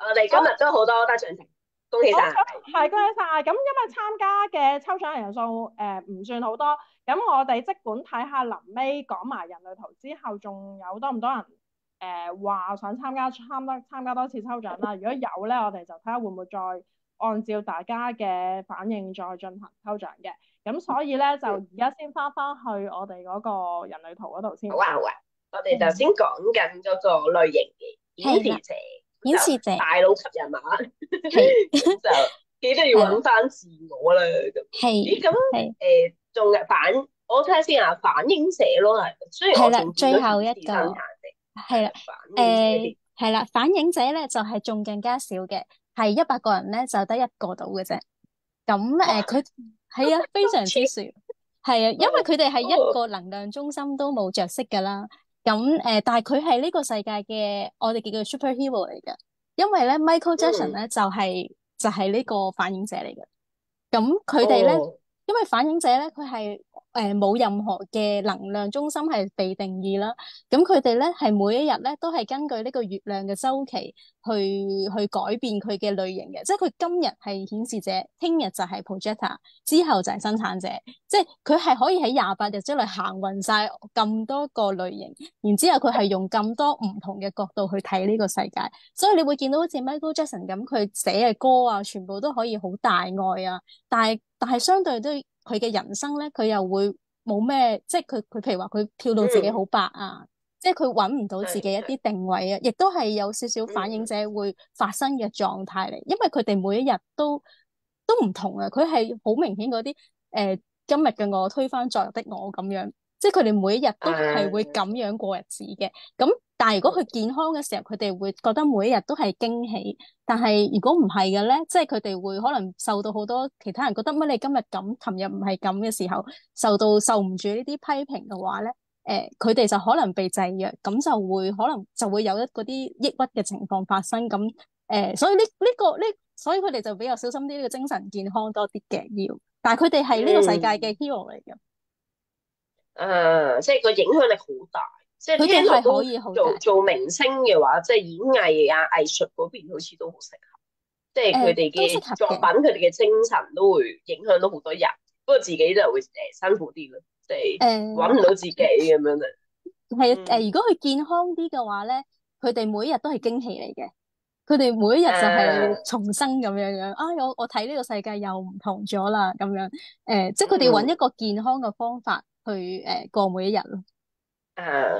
Speaker 2: 我哋今日都好多得獎情，恭喜晒！
Speaker 1: 係恭喜晒！咁因為參加嘅抽獎人數唔算好多，咁我哋即管睇下臨尾講埋人類圖之後，仲有多唔多人話想參加多次抽獎啦？如果有咧，我哋就睇下會唔會再按照大家嘅反應再進行抽獎嘅。咁所以咧就而家先翻去我哋嗰個人類圖嗰度先。
Speaker 2: 好啊，我哋頭先講緊嗰個類型嘅顯示者，大腦級人馬，就記得要揾翻自我啦。咁咦咁仲係我睇下先啊，反映者咯係，雖然
Speaker 3: 係啦，
Speaker 2: 我仲見
Speaker 3: 最
Speaker 2: 到顯示
Speaker 3: 後一個
Speaker 2: 生產者，
Speaker 3: 係啦，
Speaker 2: 反映者啲，
Speaker 3: 係啦，反映者咧就係仲更加少嘅，係100個人咧就得一個到嘅啫。咁
Speaker 2: 哇
Speaker 3: 佢係啊，非常之少，係啊，因為佢哋係一
Speaker 2: 哦
Speaker 3: 個能量中心都冇着色噶啦。咁但係佢係呢個世界嘅我哋叫做 superhero 嚟嘅，因為咧 Michael Jackson
Speaker 2: 嗯
Speaker 3: 咧就係呢個反映者嚟嘅。咁佢哋咧，
Speaker 2: 哦
Speaker 3: 因為反映者咧，佢係冇任何嘅能量中心係被定義啦。咁佢哋咧係每一日咧都係根據呢個月亮嘅周期去改變佢嘅類型嘅，即係佢今日係顯示者，聽日就係 projector，之後就係生產者，即係佢係可以喺28日之內行勻晒咁多個類型，然之後佢係用咁多唔同嘅角度去睇呢個世界，所以你會見到好似 Michael Jackson 咁，佢寫嘅歌啊，全部都可以好大愛啊。但係相對都佢嘅人生咧，佢又會冇咩，即係佢譬如話佢跳到自己
Speaker 2: 嗯
Speaker 3: 好白啊，即係佢揾唔到自己一啲
Speaker 2: 係係
Speaker 3: 定位啊，亦都係有少少反映者會發生嘅狀態嚟，因為佢哋每一日都唔同啊，佢係好明顯嗰啲今日嘅我推翻昨日的我咁樣，即係佢哋每一日都係會咁樣過日子嘅。咁但係如果佢健康嘅時候，佢哋會覺得每一日都係驚喜。但係如果唔係嘅咧，即係佢哋會可能受到好多其他人覺得乜你今日咁，琴日唔係咁嘅時候，受唔住呢啲批評嘅話咧，佢哋就可能被制約，咁就會可能就會有嗰啲抑鬱嘅情況發生。咁所以所以佢哋就比較小心啲呢個精神健康多啲嘅要。但係佢哋係呢個世界嘅
Speaker 2: 嗯
Speaker 3: hero 嚟嘅，
Speaker 2: 即係個影響力好大，即係
Speaker 3: 佢哋係可
Speaker 2: 聽落都
Speaker 3: 以好大。
Speaker 2: 做明星嘅話，即係演藝啊藝術嗰邊好似都好適合，即係佢哋
Speaker 3: 都適
Speaker 2: 嘅作品，
Speaker 3: 合嘅。
Speaker 2: 佢哋嘅精神都會影響到好多人，不過自己就會辛苦啲咯，即係揾唔
Speaker 3: 誒
Speaker 2: 到自己咁樣咧。
Speaker 3: 係
Speaker 2: 嗯
Speaker 3: 如果佢健康啲嘅話咧，佢哋每一日都係驚喜嚟嘅。佢哋每一日就係
Speaker 2: 誒
Speaker 3: 重生咁樣樣啊！我睇呢個世界又唔同咗啦，咁樣即係佢哋揾一
Speaker 2: 嗯
Speaker 3: 個健康嘅方法去過每一日咯。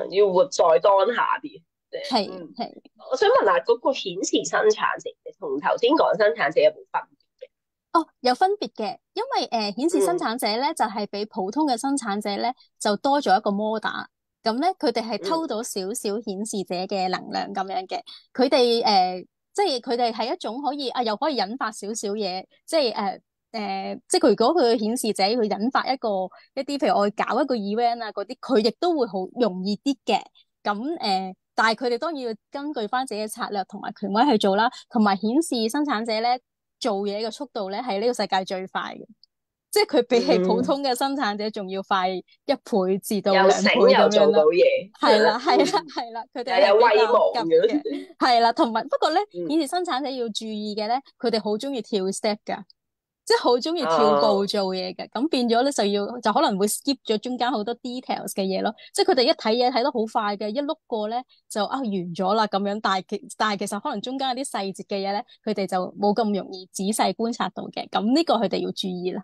Speaker 2: 要活在當下啲，即係
Speaker 3: 係係
Speaker 2: 我想問下嗰個顯示生產者同頭先講生產者有冇分別嘅？
Speaker 3: 哦，有分別嘅，因為顯示生
Speaker 2: 嗯
Speaker 3: 產者咧就係比普通嘅生產者咧就多咗一個摩打，咁咧佢哋係偷到
Speaker 2: 嗯
Speaker 3: 少少顯示者嘅能量咁樣嘅，佢哋即係佢哋係一種可以又可以引發少少嘢，即係即係佢如果佢嘅顯示者去引發一啲，譬如我去搞一個 event 啊嗰啲，佢亦都會好容易啲嘅。咁但係佢哋當然要根據翻自己嘅策略同埋權威去做啦，同埋顯示生產者咧做嘢嘅速度咧係呢個世界最快嘅，即係佢比起普
Speaker 2: 嗯，
Speaker 3: 通嘅生產者仲要快1倍至到
Speaker 2: 又醒
Speaker 3: 2倍咁樣啦。
Speaker 2: 又做到嘢，
Speaker 3: 係啦，係啦，
Speaker 2: 嗯
Speaker 3: 係啦，佢哋
Speaker 2: 又有威
Speaker 3: 係比較
Speaker 2: 望
Speaker 3: 急嘅，
Speaker 2: 咁。
Speaker 3: 係啦，同埋不過咧，
Speaker 2: 嗯
Speaker 3: 顯示生產者要注意嘅咧，佢哋好中意跳 step 噶。即係好中意跳步
Speaker 2: 哦
Speaker 3: 做嘢嘅，咁變咗咧就可能會 skip 咗中間好多 details 嘅嘢咯。即係佢哋一睇嘢睇得好快嘅，一碌過咧就完咗啦咁樣。但係其實可能中間有啲細節嘅嘢咧，佢哋就冇咁容易仔細觀察到嘅。咁呢個佢哋要注意啦。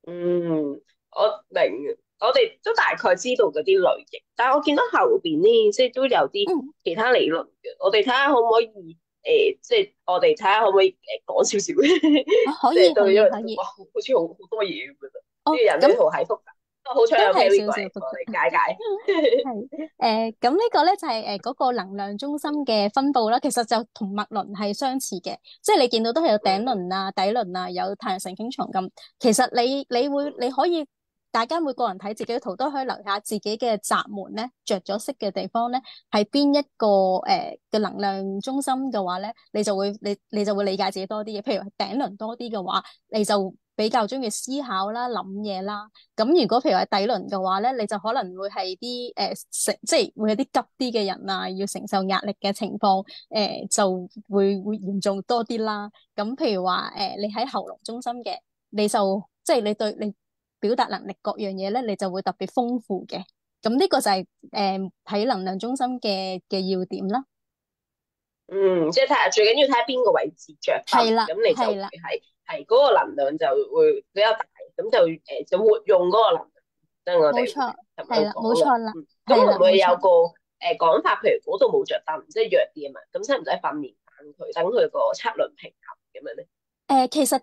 Speaker 2: 我明嘅，我哋都大概知道嗰啲類型，但係我見到後邊咧，即係都有啲
Speaker 3: 嗯，
Speaker 2: 其他理論嘅，我哋睇下可唔可以即係我哋睇下可唔可以講少少，
Speaker 3: 可
Speaker 2: 即係對，
Speaker 3: 以可以
Speaker 2: 因為
Speaker 3: 可以。
Speaker 2: 哇，好似好多嘢咁樣，
Speaker 3: 哦，
Speaker 2: 呢個人
Speaker 3: 咁
Speaker 2: 類圖係複雜，不過好彩有
Speaker 3: 都係
Speaker 2: Perry
Speaker 3: 少
Speaker 2: 過嚟同我
Speaker 3: 少複雜。
Speaker 2: 哋解解。
Speaker 3: 係咁呢個咧就係嗰個能量中心嘅分布啦，其實就同脈輪係相似嘅，即係你見到都係有頂輪啊、底輪啊、有太陽神經叢咁。其實你可以，大家每個人睇自己嘅圖都可以留下自己嘅閘門咧，着咗色嘅地方咧，係邊一個嘅能量中心嘅話咧，你就會理解自己多啲嘅。譬如頂輪多啲嘅話，你就比較中意思考啦、諗嘢啦。咁如果譬如話底輪嘅話咧，你就可能會係啲即係會有啲急啲嘅人啊，要承受壓力嘅情況，就會嚴重多啲啦。咁譬如話你喺喉嚨中心嘅，你就即係你表達能力各樣嘢咧，你就會特別豐富嘅。咁呢個就係睇能量中心嘅要點啦。
Speaker 2: 即係睇下最緊要睇下邊個位置着燈，
Speaker 3: 係啦，
Speaker 2: 咁你就會
Speaker 3: 係啦，
Speaker 2: 係嗰個能量就會比較大，咁就活用嗰個能量，即係我哋會
Speaker 3: 冇錯，
Speaker 2: 咁
Speaker 3: 係啦，
Speaker 2: 樣講咯。
Speaker 3: 冇錯啦，
Speaker 2: 咁
Speaker 3: 係啦，
Speaker 2: 會唔會有
Speaker 3: 冇錯。
Speaker 2: 個講法？譬如嗰度冇着燈，即係弱啲啊嘛，咁使唔使訓練翻佢，等佢個測量平衡咁樣咧？
Speaker 3: 其實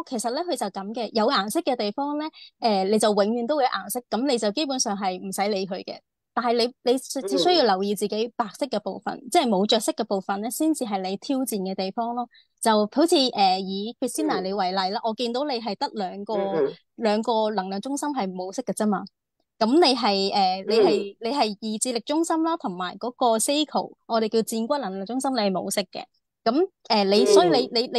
Speaker 3: 其實咧佢就咁嘅，有顏色嘅地方咧，你就永遠都會有顏色，咁你就基本上係唔使理佢嘅。但係你只需要
Speaker 2: 嗯
Speaker 3: 留意自己白色嘅部分，即係冇着色嘅部分咧，先至係你挑戰嘅地方咯。就好似以 Christina 你
Speaker 2: 嗯
Speaker 3: 為例啦，我見到你係得
Speaker 2: 嗯
Speaker 3: 兩個能量中心係冇色嘅啫嘛。咁你係
Speaker 2: 嗯
Speaker 3: 你係意志力中心啦，同埋嗰個 sacral，我哋叫薦骨能量中心，你係冇色嘅。咁所以
Speaker 2: 嗯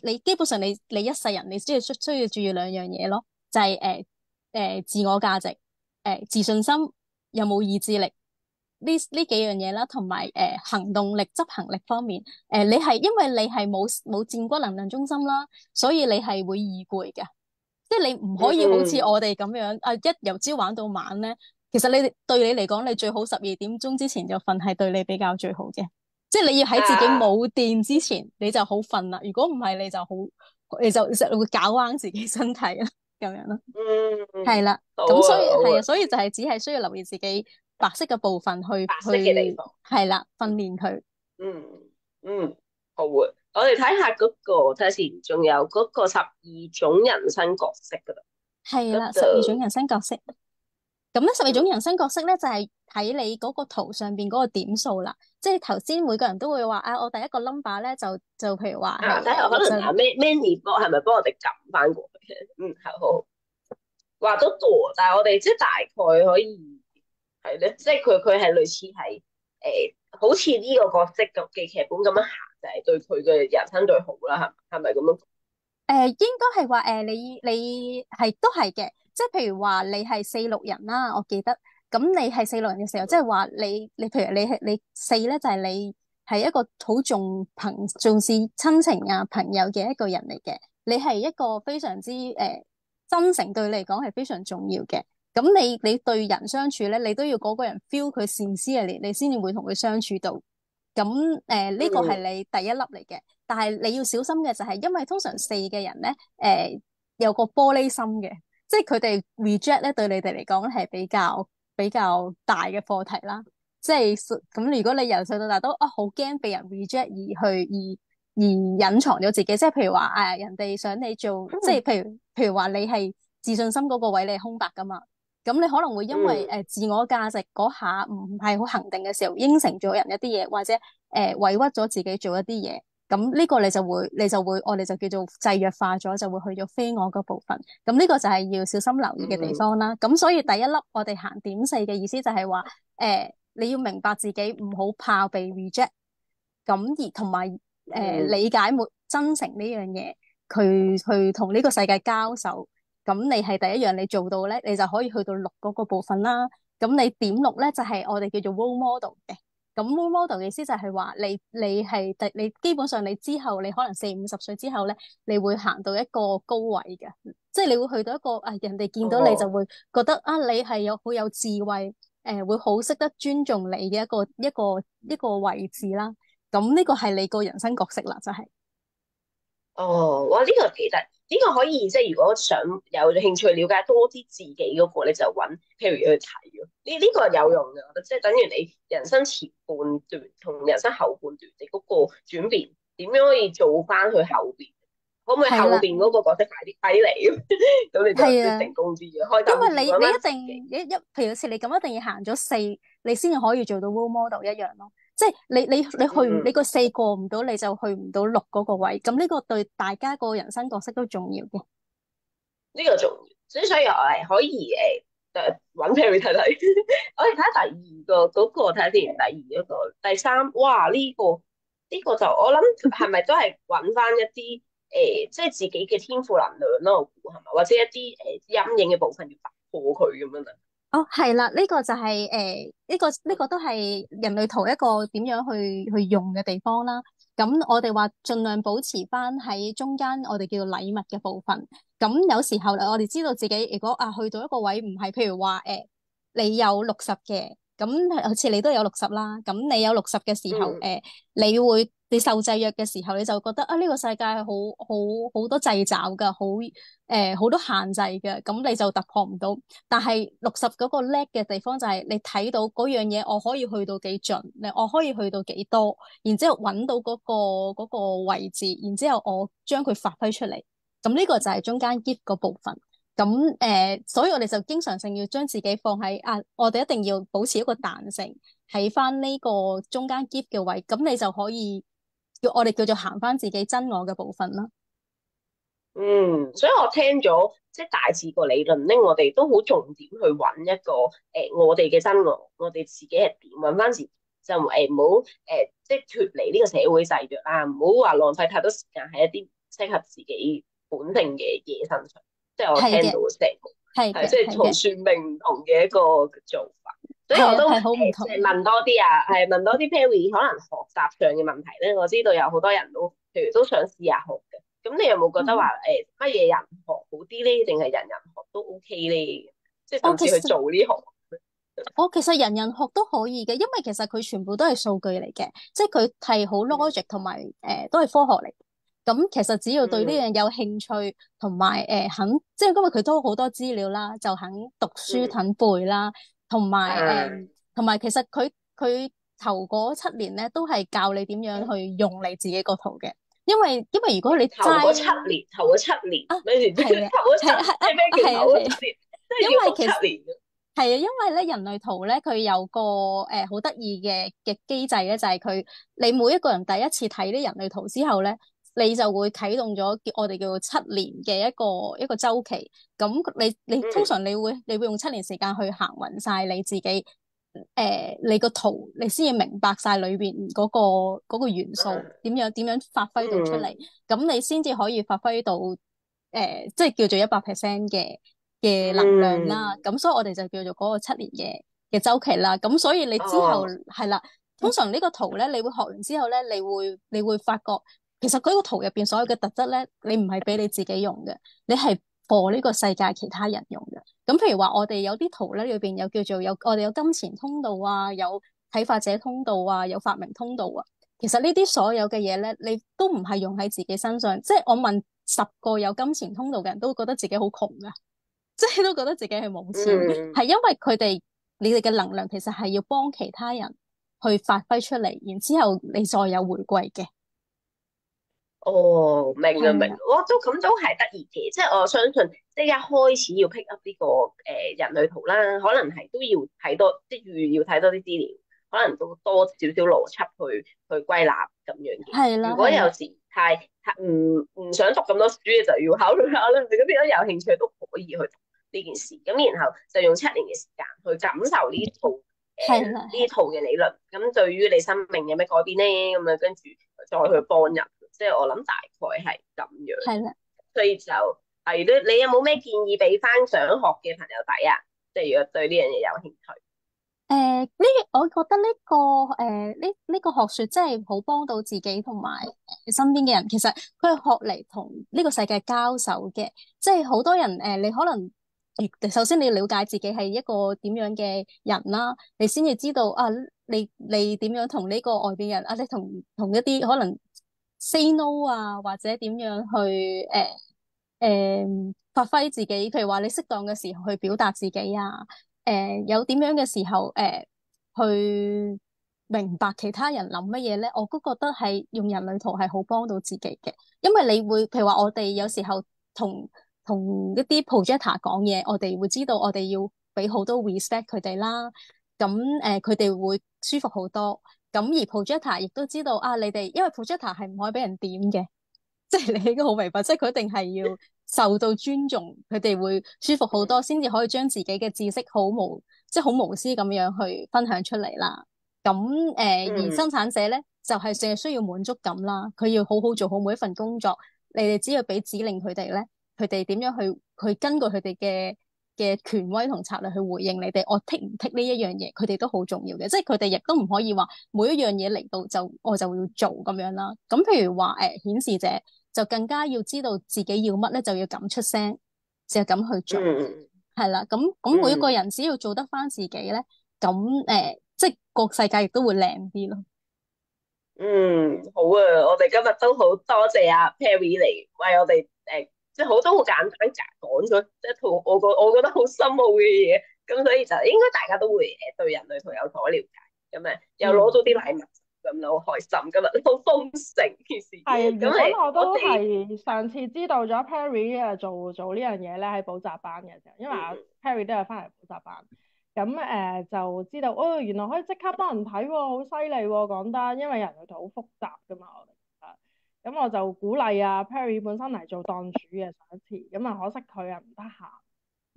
Speaker 3: 你基本上你一世人你需要注意兩樣嘢咯，就係自我價值，自信心，有冇意志力呢幾樣嘢啦，同埋行動力、執行力方面，你係因為你係冇薦骨能量中心啦，所以你係會易攰嘅。即係你唔可以好似
Speaker 2: 嗯，
Speaker 3: 我哋咁樣啊，一由朝玩到晚咧。其實你對你嚟講，你最好12點鐘之前就瞓，係對你比較最好嘅。即係你要喺自己
Speaker 2: 啊，
Speaker 3: 冇電之前，你就好瞓啦。如果唔係，你就會搞彎自己身體啦，咁樣咯。係
Speaker 2: 嗯，
Speaker 3: 啦，
Speaker 2: 好
Speaker 3: 咁所以
Speaker 2: 啊好啊，
Speaker 3: 係啊，所以就係只係需要留意自己白色嘅部分
Speaker 2: 白色嘅地方。
Speaker 3: 係啦，訓練佢。
Speaker 2: 嗯嗯，好啊。我哋睇下嗰個，睇下先，仲有嗰個12種人生角色噶啦，嗰
Speaker 3: 係啦，12種
Speaker 2: 度。
Speaker 3: 人生角色。咁咧，12種人生角色咧就係睇你嗰個圖上邊嗰個點數啦。即係頭先每個人都會話啊，我第一個 number 咧就譬如話係
Speaker 2: 睇下可能啊，Manny 波係咪幫我哋撳翻過去嘅？係好好。話都多，但係我哋即係大概可以係咧，即係佢係類似係好似呢個角色嘅劇本咁樣行，就係對佢嘅人生最好啦，係咪咁樣？
Speaker 3: 應該係話你係都係嘅。即係譬如話你係46人啦，我記得。咁你係46人嘅時候，即係話你譬如你四咧，就係你係一個好重視親情啊朋友嘅一個人嚟嘅。你係一個非常之真誠，對你嚟講係非常重要嘅。咁你對人相處咧，你都要嗰個人 feel 佢善思嘅你先至會同佢相處到。咁呢個係
Speaker 2: 嗯
Speaker 3: 你第一粒嚟嘅。但係你要小心嘅就係，因為通常四嘅人咧，有個玻璃心嘅，即係佢哋 reject 咧，對你哋嚟講係比較大嘅課題啦。即係咁，如果你由細到大都好驚被人 reject 而隱藏咗自己，即係譬如話人哋想你做，即係
Speaker 2: 嗯
Speaker 3: 譬如話你係自信心嗰個位你係空白噶嘛。咁你可能會因為
Speaker 2: 嗯
Speaker 3: 自我價值嗰下唔係好恒定嘅時候，應承咗人一啲嘢，或者委屈咗自己做一啲嘢。咁呢個你就會我哋就叫做制約化咗，就會去咗非我嗰部分。咁呢個就係要小心留意嘅地
Speaker 2: 嗯
Speaker 3: 方啦。咁所以第一粒我哋行點四嘅意思就係話，你要明白自己唔好怕被 reject，咁而同埋
Speaker 2: 嗯
Speaker 3: 理解真誠呢樣嘢，佢去同呢個世界交手。咁你係第一樣你做到咧，你就可以去到六嗰個部分啦。咁你點六咧就係我哋叫做 role model 嘅。咁 role model 嘅意思就係話你基本上你之後你可能40、50歲之後咧，你會行到一個高位嘅。即係你會去到一個人哋見到你就
Speaker 2: 哦
Speaker 3: 會覺得你係好有智慧，會好識得尊重你嘅一個位置啦。咁呢個係你個人生角色啦，就係。
Speaker 2: 哦，哇！呢個幾得意，呢個可以即係如果想有興趣了解多啲自己嗰個，你就揾 Perry 去睇咯。呢個係有用嘅，我覺得即係等於你人生前半段同人生後半段，你嗰個轉變點樣可以做翻去後邊？可唔可以後
Speaker 3: 係啦，
Speaker 2: 邊嗰個角色快啲嚟？咁你就即係
Speaker 3: 係啊。
Speaker 2: 成功啲嘅，開
Speaker 3: 因
Speaker 2: 心啲，揾
Speaker 3: 為你一
Speaker 2: 翻自己。
Speaker 3: 定譬如好似你咁，一定要行咗四，你先至可以做到 role model 一樣咯。即係你個四過唔到，你就去唔到六嗰個位。咁呢個對大家個人生角色都重要嘅。
Speaker 2: 呢個重要，所以我係可以揾 Perry 睇睇。我哋睇下第二個嗰個睇下先，第二嗰個第三，哇！呢個就我諗係咪都係揾翻一啲即係自己嘅天賦能量咯？我估係咪？或者一啲陰影嘅部分要突破佢咁樣啊？
Speaker 3: 哦，係啦，呢個就係呢個都係人類圖一個點樣去用嘅地方啦。咁我哋話盡量保持翻喺中間，我哋叫做禮物嘅部分。咁有時候我哋知道自己如果去到一個位唔係，譬如話你有60嘅，咁好似你都有60啦，咁你有60嘅時候，
Speaker 2: 嗯
Speaker 3: 你受制約嘅時候，你就覺得啊呢個世界係好多掣肘噶，好多限制嘅，咁你就突破唔到。但係60嗰個叻嘅地方就係你睇到嗰樣嘢，我可以去到幾盡，我可以去到幾多，然之後揾到嗰個位置，然之後我將佢發揮出嚟。咁呢個就係中間 gift 嗰部分。咁所以我哋就經常性要將自己放喺我哋一定要保持一個彈性喺翻呢個中間 gift 嘅位，咁你就可以我哋叫做行翻自己真我嘅部分啦。
Speaker 2: 所以我聽咗即係大致個理論咧，我哋都好重點去揾一個我哋嘅真我哋自己係點揾翻自己，就唔好即係脫離呢個社會制約啊，唔好話浪費太多時間喺一啲適合自己本性嘅嘢身上。即係我聽到嘅成個係即係同算命唔同嘅一個做法，所以我都問多啲問多啲 Perry 可能學習上嘅問題咧。我知道有好多人都譬如都想試下學嘅，咁你有冇覺得話乜嘢人學好啲咧，定係人人學都 OK 咧？即係甚至去做呢行。
Speaker 3: 其實人人學都可以嘅，因為其實佢全部都係數據嚟嘅，即係佢係好 logic 同埋都係科學嚟。咁其實只要對呢樣有興趣，同埋肯，即係因為佢都好多資料啦，就肯讀書肯背啦，同埋其實佢頭嗰7年咧都係教你點樣去用你自己個圖嘅，因為如果你
Speaker 2: 頭嗰七年，咩事？頭嗰7年係咩叫頭嗰7年？即係要讀7年。
Speaker 3: 係啊，因為咧人類圖咧佢有個好得意嘅機制咧，就係你每一個人第一次睇啲人類圖之後咧，你就會啟動咗我哋叫做7年嘅一個週期。咁你通常你會用7年時間去行勻晒你自己你個圖，你先至明白晒裏邊嗰個元素點樣發揮到出嚟，咁你先至可以發揮到即係叫做100% 嘅能量啦。咁所以我哋就叫做嗰個7年嘅週期啦。咁所以你之後係啦，通常呢個圖咧，你會學完之後咧，你會發覺其實佢個圖入邊所有嘅特質咧，你唔係俾你自己用嘅，你係for呢個世界其他人用嘅。咁譬如話我哋有啲圖咧，裏邊有叫做我哋有金錢通道啊，有啟發者通道啊，有發明通道啊。其實呢啲所有嘅嘢咧，你都唔係用喺自己身上。即係我問10個有金錢通道嘅人都覺得自己好窮噶，即係都覺得自己係冇錢，係因為你哋嘅能量其實係要幫其他人去發揮出嚟，然之後你再有回饋嘅。
Speaker 2: 明，我咁都係得意嘅，即係我相信，即係一開始要 pick up 呢個人類圖啦，可能係都要睇多，即係要睇多啲資料，可能都多少少邏輯去歸納咁樣嘅。
Speaker 3: 係啦，
Speaker 2: 如果有時太唔想讀咁多書嘅，就要考慮下啦。你咁變咗有興趣都可以去讀呢件事，咁然後就用7年嘅時間去感受呢套呢套嘅理論，咁對於你生命有咩改變咧？咁樣跟住再去幫人。即係我諗大概係咁樣，
Speaker 3: 係啦，
Speaker 2: 所以就係咧，你有冇咩建議俾翻想學嘅朋友仔啊？即係如果對呢樣嘢有興趣，
Speaker 3: 我覺得呢個學說真係好幫到自己同埋身邊嘅人。其實佢係學嚟同呢個世界交手嘅，即係好多人你可能首先你要了解自己係一個點樣嘅人啦，你先至知道你點樣同呢個外邊人你同一啲可能say no 啊，或者點樣去發揮自己，譬如話你適當嘅時候去表達自己啊，有點樣嘅時候去明白其他人諗乜嘢咧，我都覺得係用人類圖係好幫到自己嘅，因為你會譬如話我哋有時候同一啲 projector 講嘢，我哋會知道我哋要俾好多 respect 佢哋啦，咁佢哋會舒服好多。咁而 projector 亦都知道你哋，因為 projector 係唔可以俾人點嘅，即係你應該好明白，即係佢一定係要受到尊重，佢哋會舒服好多，先至可以將自己嘅知識即係好無私咁樣去分享出嚟啦。咁而生產者咧就係淨係需要滿足感啦，佢要好好做好每一份工作，你哋只要俾指令佢哋咧，佢哋點樣去根據佢哋嘅權威同策略去回應你哋，我剔唔剔呢一樣嘢，佢哋都好重要嘅，即係佢哋亦都唔可以話每一樣嘢嚟到我就要做咁樣啦。咁譬如話顯示者就更加要知道自己要乜咧，就要咁出聲，就咁去做，係啦。咁每一個人只要做得翻自己咧，咁即係個世界亦都會靚啲咯。
Speaker 2: 嗯，好啊！我哋今日都好多謝阿 Perry 嚟為我哋即係好多好簡單講咗，即係同我覺得好深奧嘅嘢，咁所以就應該大家都會對人類圖有所了解，咁又攞到啲禮物，咁就好開心，今日好豐盛件事。
Speaker 1: 係，原本我都
Speaker 2: 我哋
Speaker 1: 係上次知道咗 Perry 做呢樣嘢咧喺補習班嘅時候，因為阿 Perry 都有翻嚟補習班，咁就知道哦，原來可以即刻幫人睇喎，好犀利喎講得，因為人類圖好複雜噶嘛，我哋覺得，咁我就鼓勵阿 Perry 本身嚟做檔主嘅上一次，咁可惜佢唔得閒，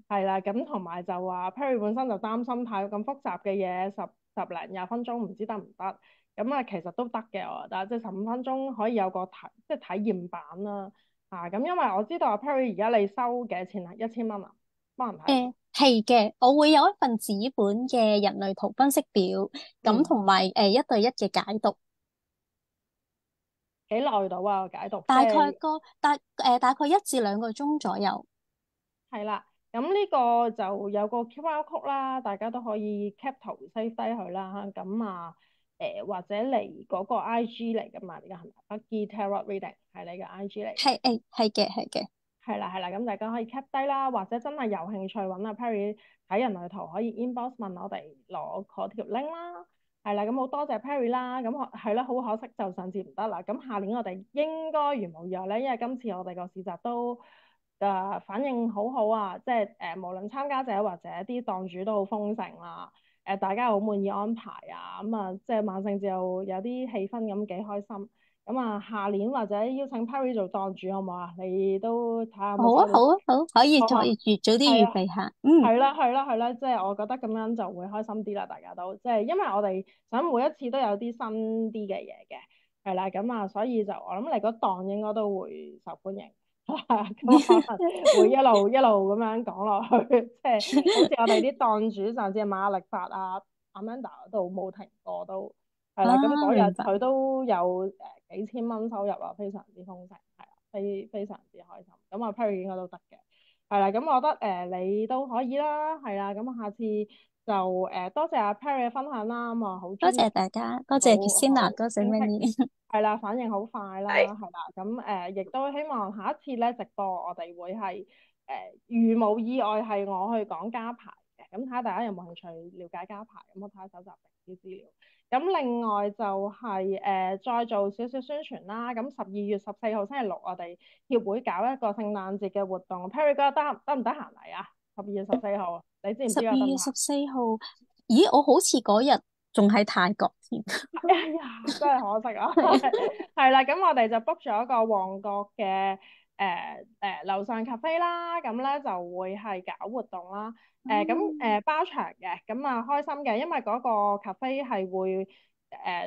Speaker 1: 係啦，咁同埋就話 Perry 本身就擔心太咁複雜嘅嘢，十零廿分鐘唔知得唔得？其實都得嘅，我覺得，即係15分鐘可以有個即係體驗版啦。咁因為我知道阿 Perry 而家你收嘅錢係1000蚊啊，幫人睇。
Speaker 3: 係嘅，我會有一份紙本嘅人類圖分析表，咁
Speaker 1: 嗯，
Speaker 3: 同埋1對1嘅解讀，
Speaker 1: 幾耐到啊？解讀即
Speaker 3: 大概
Speaker 1: 係
Speaker 3: 大概1至2個鐘左右。
Speaker 1: 係啦。咁呢個就有個 QR code 啦，大家都可以 cap 圖 save 低佢啦。或者嚟嗰個 IG 嚟㗎嘛？呢個係咪？Lucky Tarot Reading 係你嘅 IG 嚟㗎。
Speaker 3: 係嘅，係嘅。
Speaker 1: 係啦係啦，咁大家可以 cap 低啦，或者真係有興趣揾阿 Perry 睇人類圖，可以 inbox 問我哋攞嗰條 link 啦。係啦，咁好多謝 Perry 啦。係啦，好可惜就上次唔得啦。咁下年我哋應該如無意外咧，因為今次我哋個市集都反應好好啊，即係無論參加者或者啲檔主都好豐盛啦。大家好滿意安排啊，即係萬聖節又有啲氣氛咁幾開心。下年或者邀請 Perry 做檔主好唔好啊？你都睇下有冇
Speaker 3: 好啊，
Speaker 1: 收到。
Speaker 3: 好啊，好，可以再
Speaker 1: 好啊，
Speaker 3: 早啲
Speaker 1: 係啊，
Speaker 3: 預備下。嗯，
Speaker 1: 係啦，係啦，係啦，即係我覺得咁樣就會開心啲啦，大家都即係因為我哋想每一次都有啲新啲嘅嘢嘅，係啦，所以就我諗你嗰檔應該都會受歡迎，咁可能會一路一路咁樣講落去，即係好似我哋啲檔主上次馬力發啊、Amanda 嗰度冇停過都係啦，咁嗰日
Speaker 3: 明白。
Speaker 1: 佢都有幾千蚊收入啊，非常之豐盛，係啦，非常之開心，Perry 應該都得嘅。係啦，咁我覺得你都可以啦，係啦，咁下次就多謝阿 Perry 嘅分享啦，好專業，
Speaker 3: 多謝大家，多謝
Speaker 1: 好好
Speaker 3: Christina，多謝
Speaker 1: 清晰，Manny。係啦，反應好快
Speaker 2: 係
Speaker 1: 啦，係啦，亦都希望下一次咧直播我哋會係如無意外係我去講家排嘅，咁睇下大家有冇興趣了解家排，咁我睇下搜集定啲資料。咁另外就係再做少少宣傳啦。咁12月14號星期六，我哋協會搞一個聖誕節嘅活動。Perry 哥得唔得閒嚟啊？12月14號，你知唔
Speaker 3: 十二
Speaker 1: 知啊？得唔得閒？
Speaker 3: 月十四號，咦，我好似嗰日仲喺泰國添。
Speaker 1: 哎呀，真係可惜啊！
Speaker 3: 係啊，
Speaker 1: 係啦，咁我哋就 book 咗一個旺角嘅樓上 cafe 啦，咁咧就會係搞活動啦。包場嘅，開心嘅，因為嗰個 cafe 係會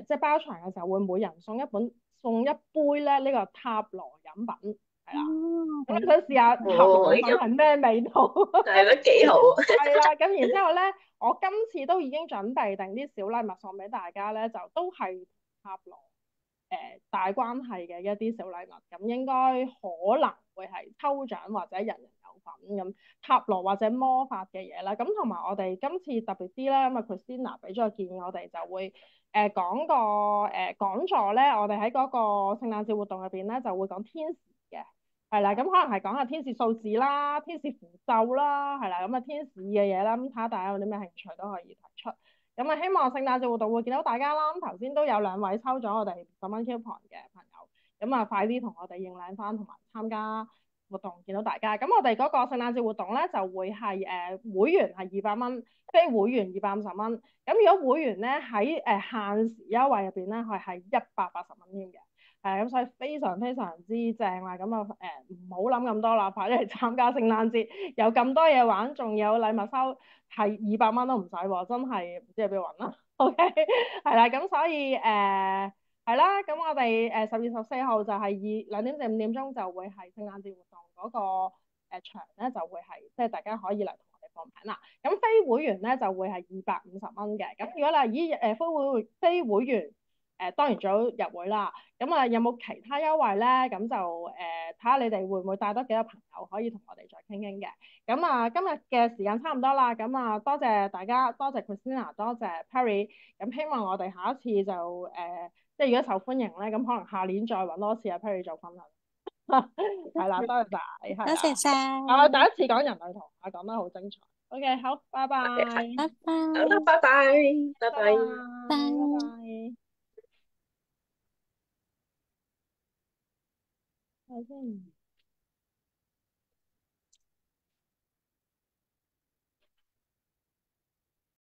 Speaker 1: 即係包場嘅時候會每人送一杯咧呢個塔羅飲品，係啦。
Speaker 3: 哦，
Speaker 1: 咁你想試下塔羅
Speaker 2: 哦，
Speaker 1: 飲品係咩味道？
Speaker 2: 係都幾好啊！
Speaker 1: 係啦，咁然之後咧，我今次都已經準備定啲小禮物送俾大家咧，就都係塔羅大關係嘅一啲小禮物，咁應該可能會係抽獎或者人人有份咁塔羅或者魔法嘅嘢啦。咁同埋我哋今次特別啲啦，因為 Christina 俾咗個建議，我哋就會講個講座咧，我哋喺嗰個聖誕節活動入邊咧就會講天使嘅。係啦，咁可能係講下天使數字啦、天使符咒啦，係啦，天使嘅嘢啦，咁睇下大家有啲咩興趣都可以提出。希望聖誕節活動會見到大家啦。咁頭先都有2位抽咗我哋50蚊 coupon 嘅朋友，快啲同我哋認領翻，同埋參加活動見到大家。咁我哋嗰個聖誕節活動咧就會係會員係200蚊，非會員250蚊。咁如果會員咧喺限時優惠入邊咧，佢係180蚊添嘅。所以非常非常之正啦，唔好諗咁多啦，快啲嚟參加聖誕節，有咁多嘢玩，仲有禮物收，係200蚊都唔使喎，真係唔知喺邊度揾啦。OK，係啦，咁所以係啦，咁我哋10月14號就係2點至5點鐘就會係聖誕節活動嗰個場咧，就會係即係大家可以嚟同我哋放牌啦。咁非會員咧就會係250蚊嘅。咁如果你係非會員當然最好入會啦。咁啊，有冇其他優惠咧？咁就睇下你哋會唔會帶多幾個朋友可以同我哋再傾傾嘅。咁啊，今日嘅時間差唔多啦。咁啊，多謝大家，多謝 Christina，多謝 Perry。咁希望我哋下一次就即係如果受歡迎咧，咁可能下年再揾多次阿 Perry 做分享。係啦，多謝晒，係
Speaker 3: 多謝
Speaker 1: 啦。
Speaker 3: 晒，
Speaker 1: 我第一次講人類圖，我講得好精彩。OK，好，拜拜，
Speaker 3: 拜拜，
Speaker 2: 好啦，拜拜，拜
Speaker 1: 拜拜，
Speaker 2: 拜。
Speaker 3: 拜。
Speaker 1: 拜拜。睇先。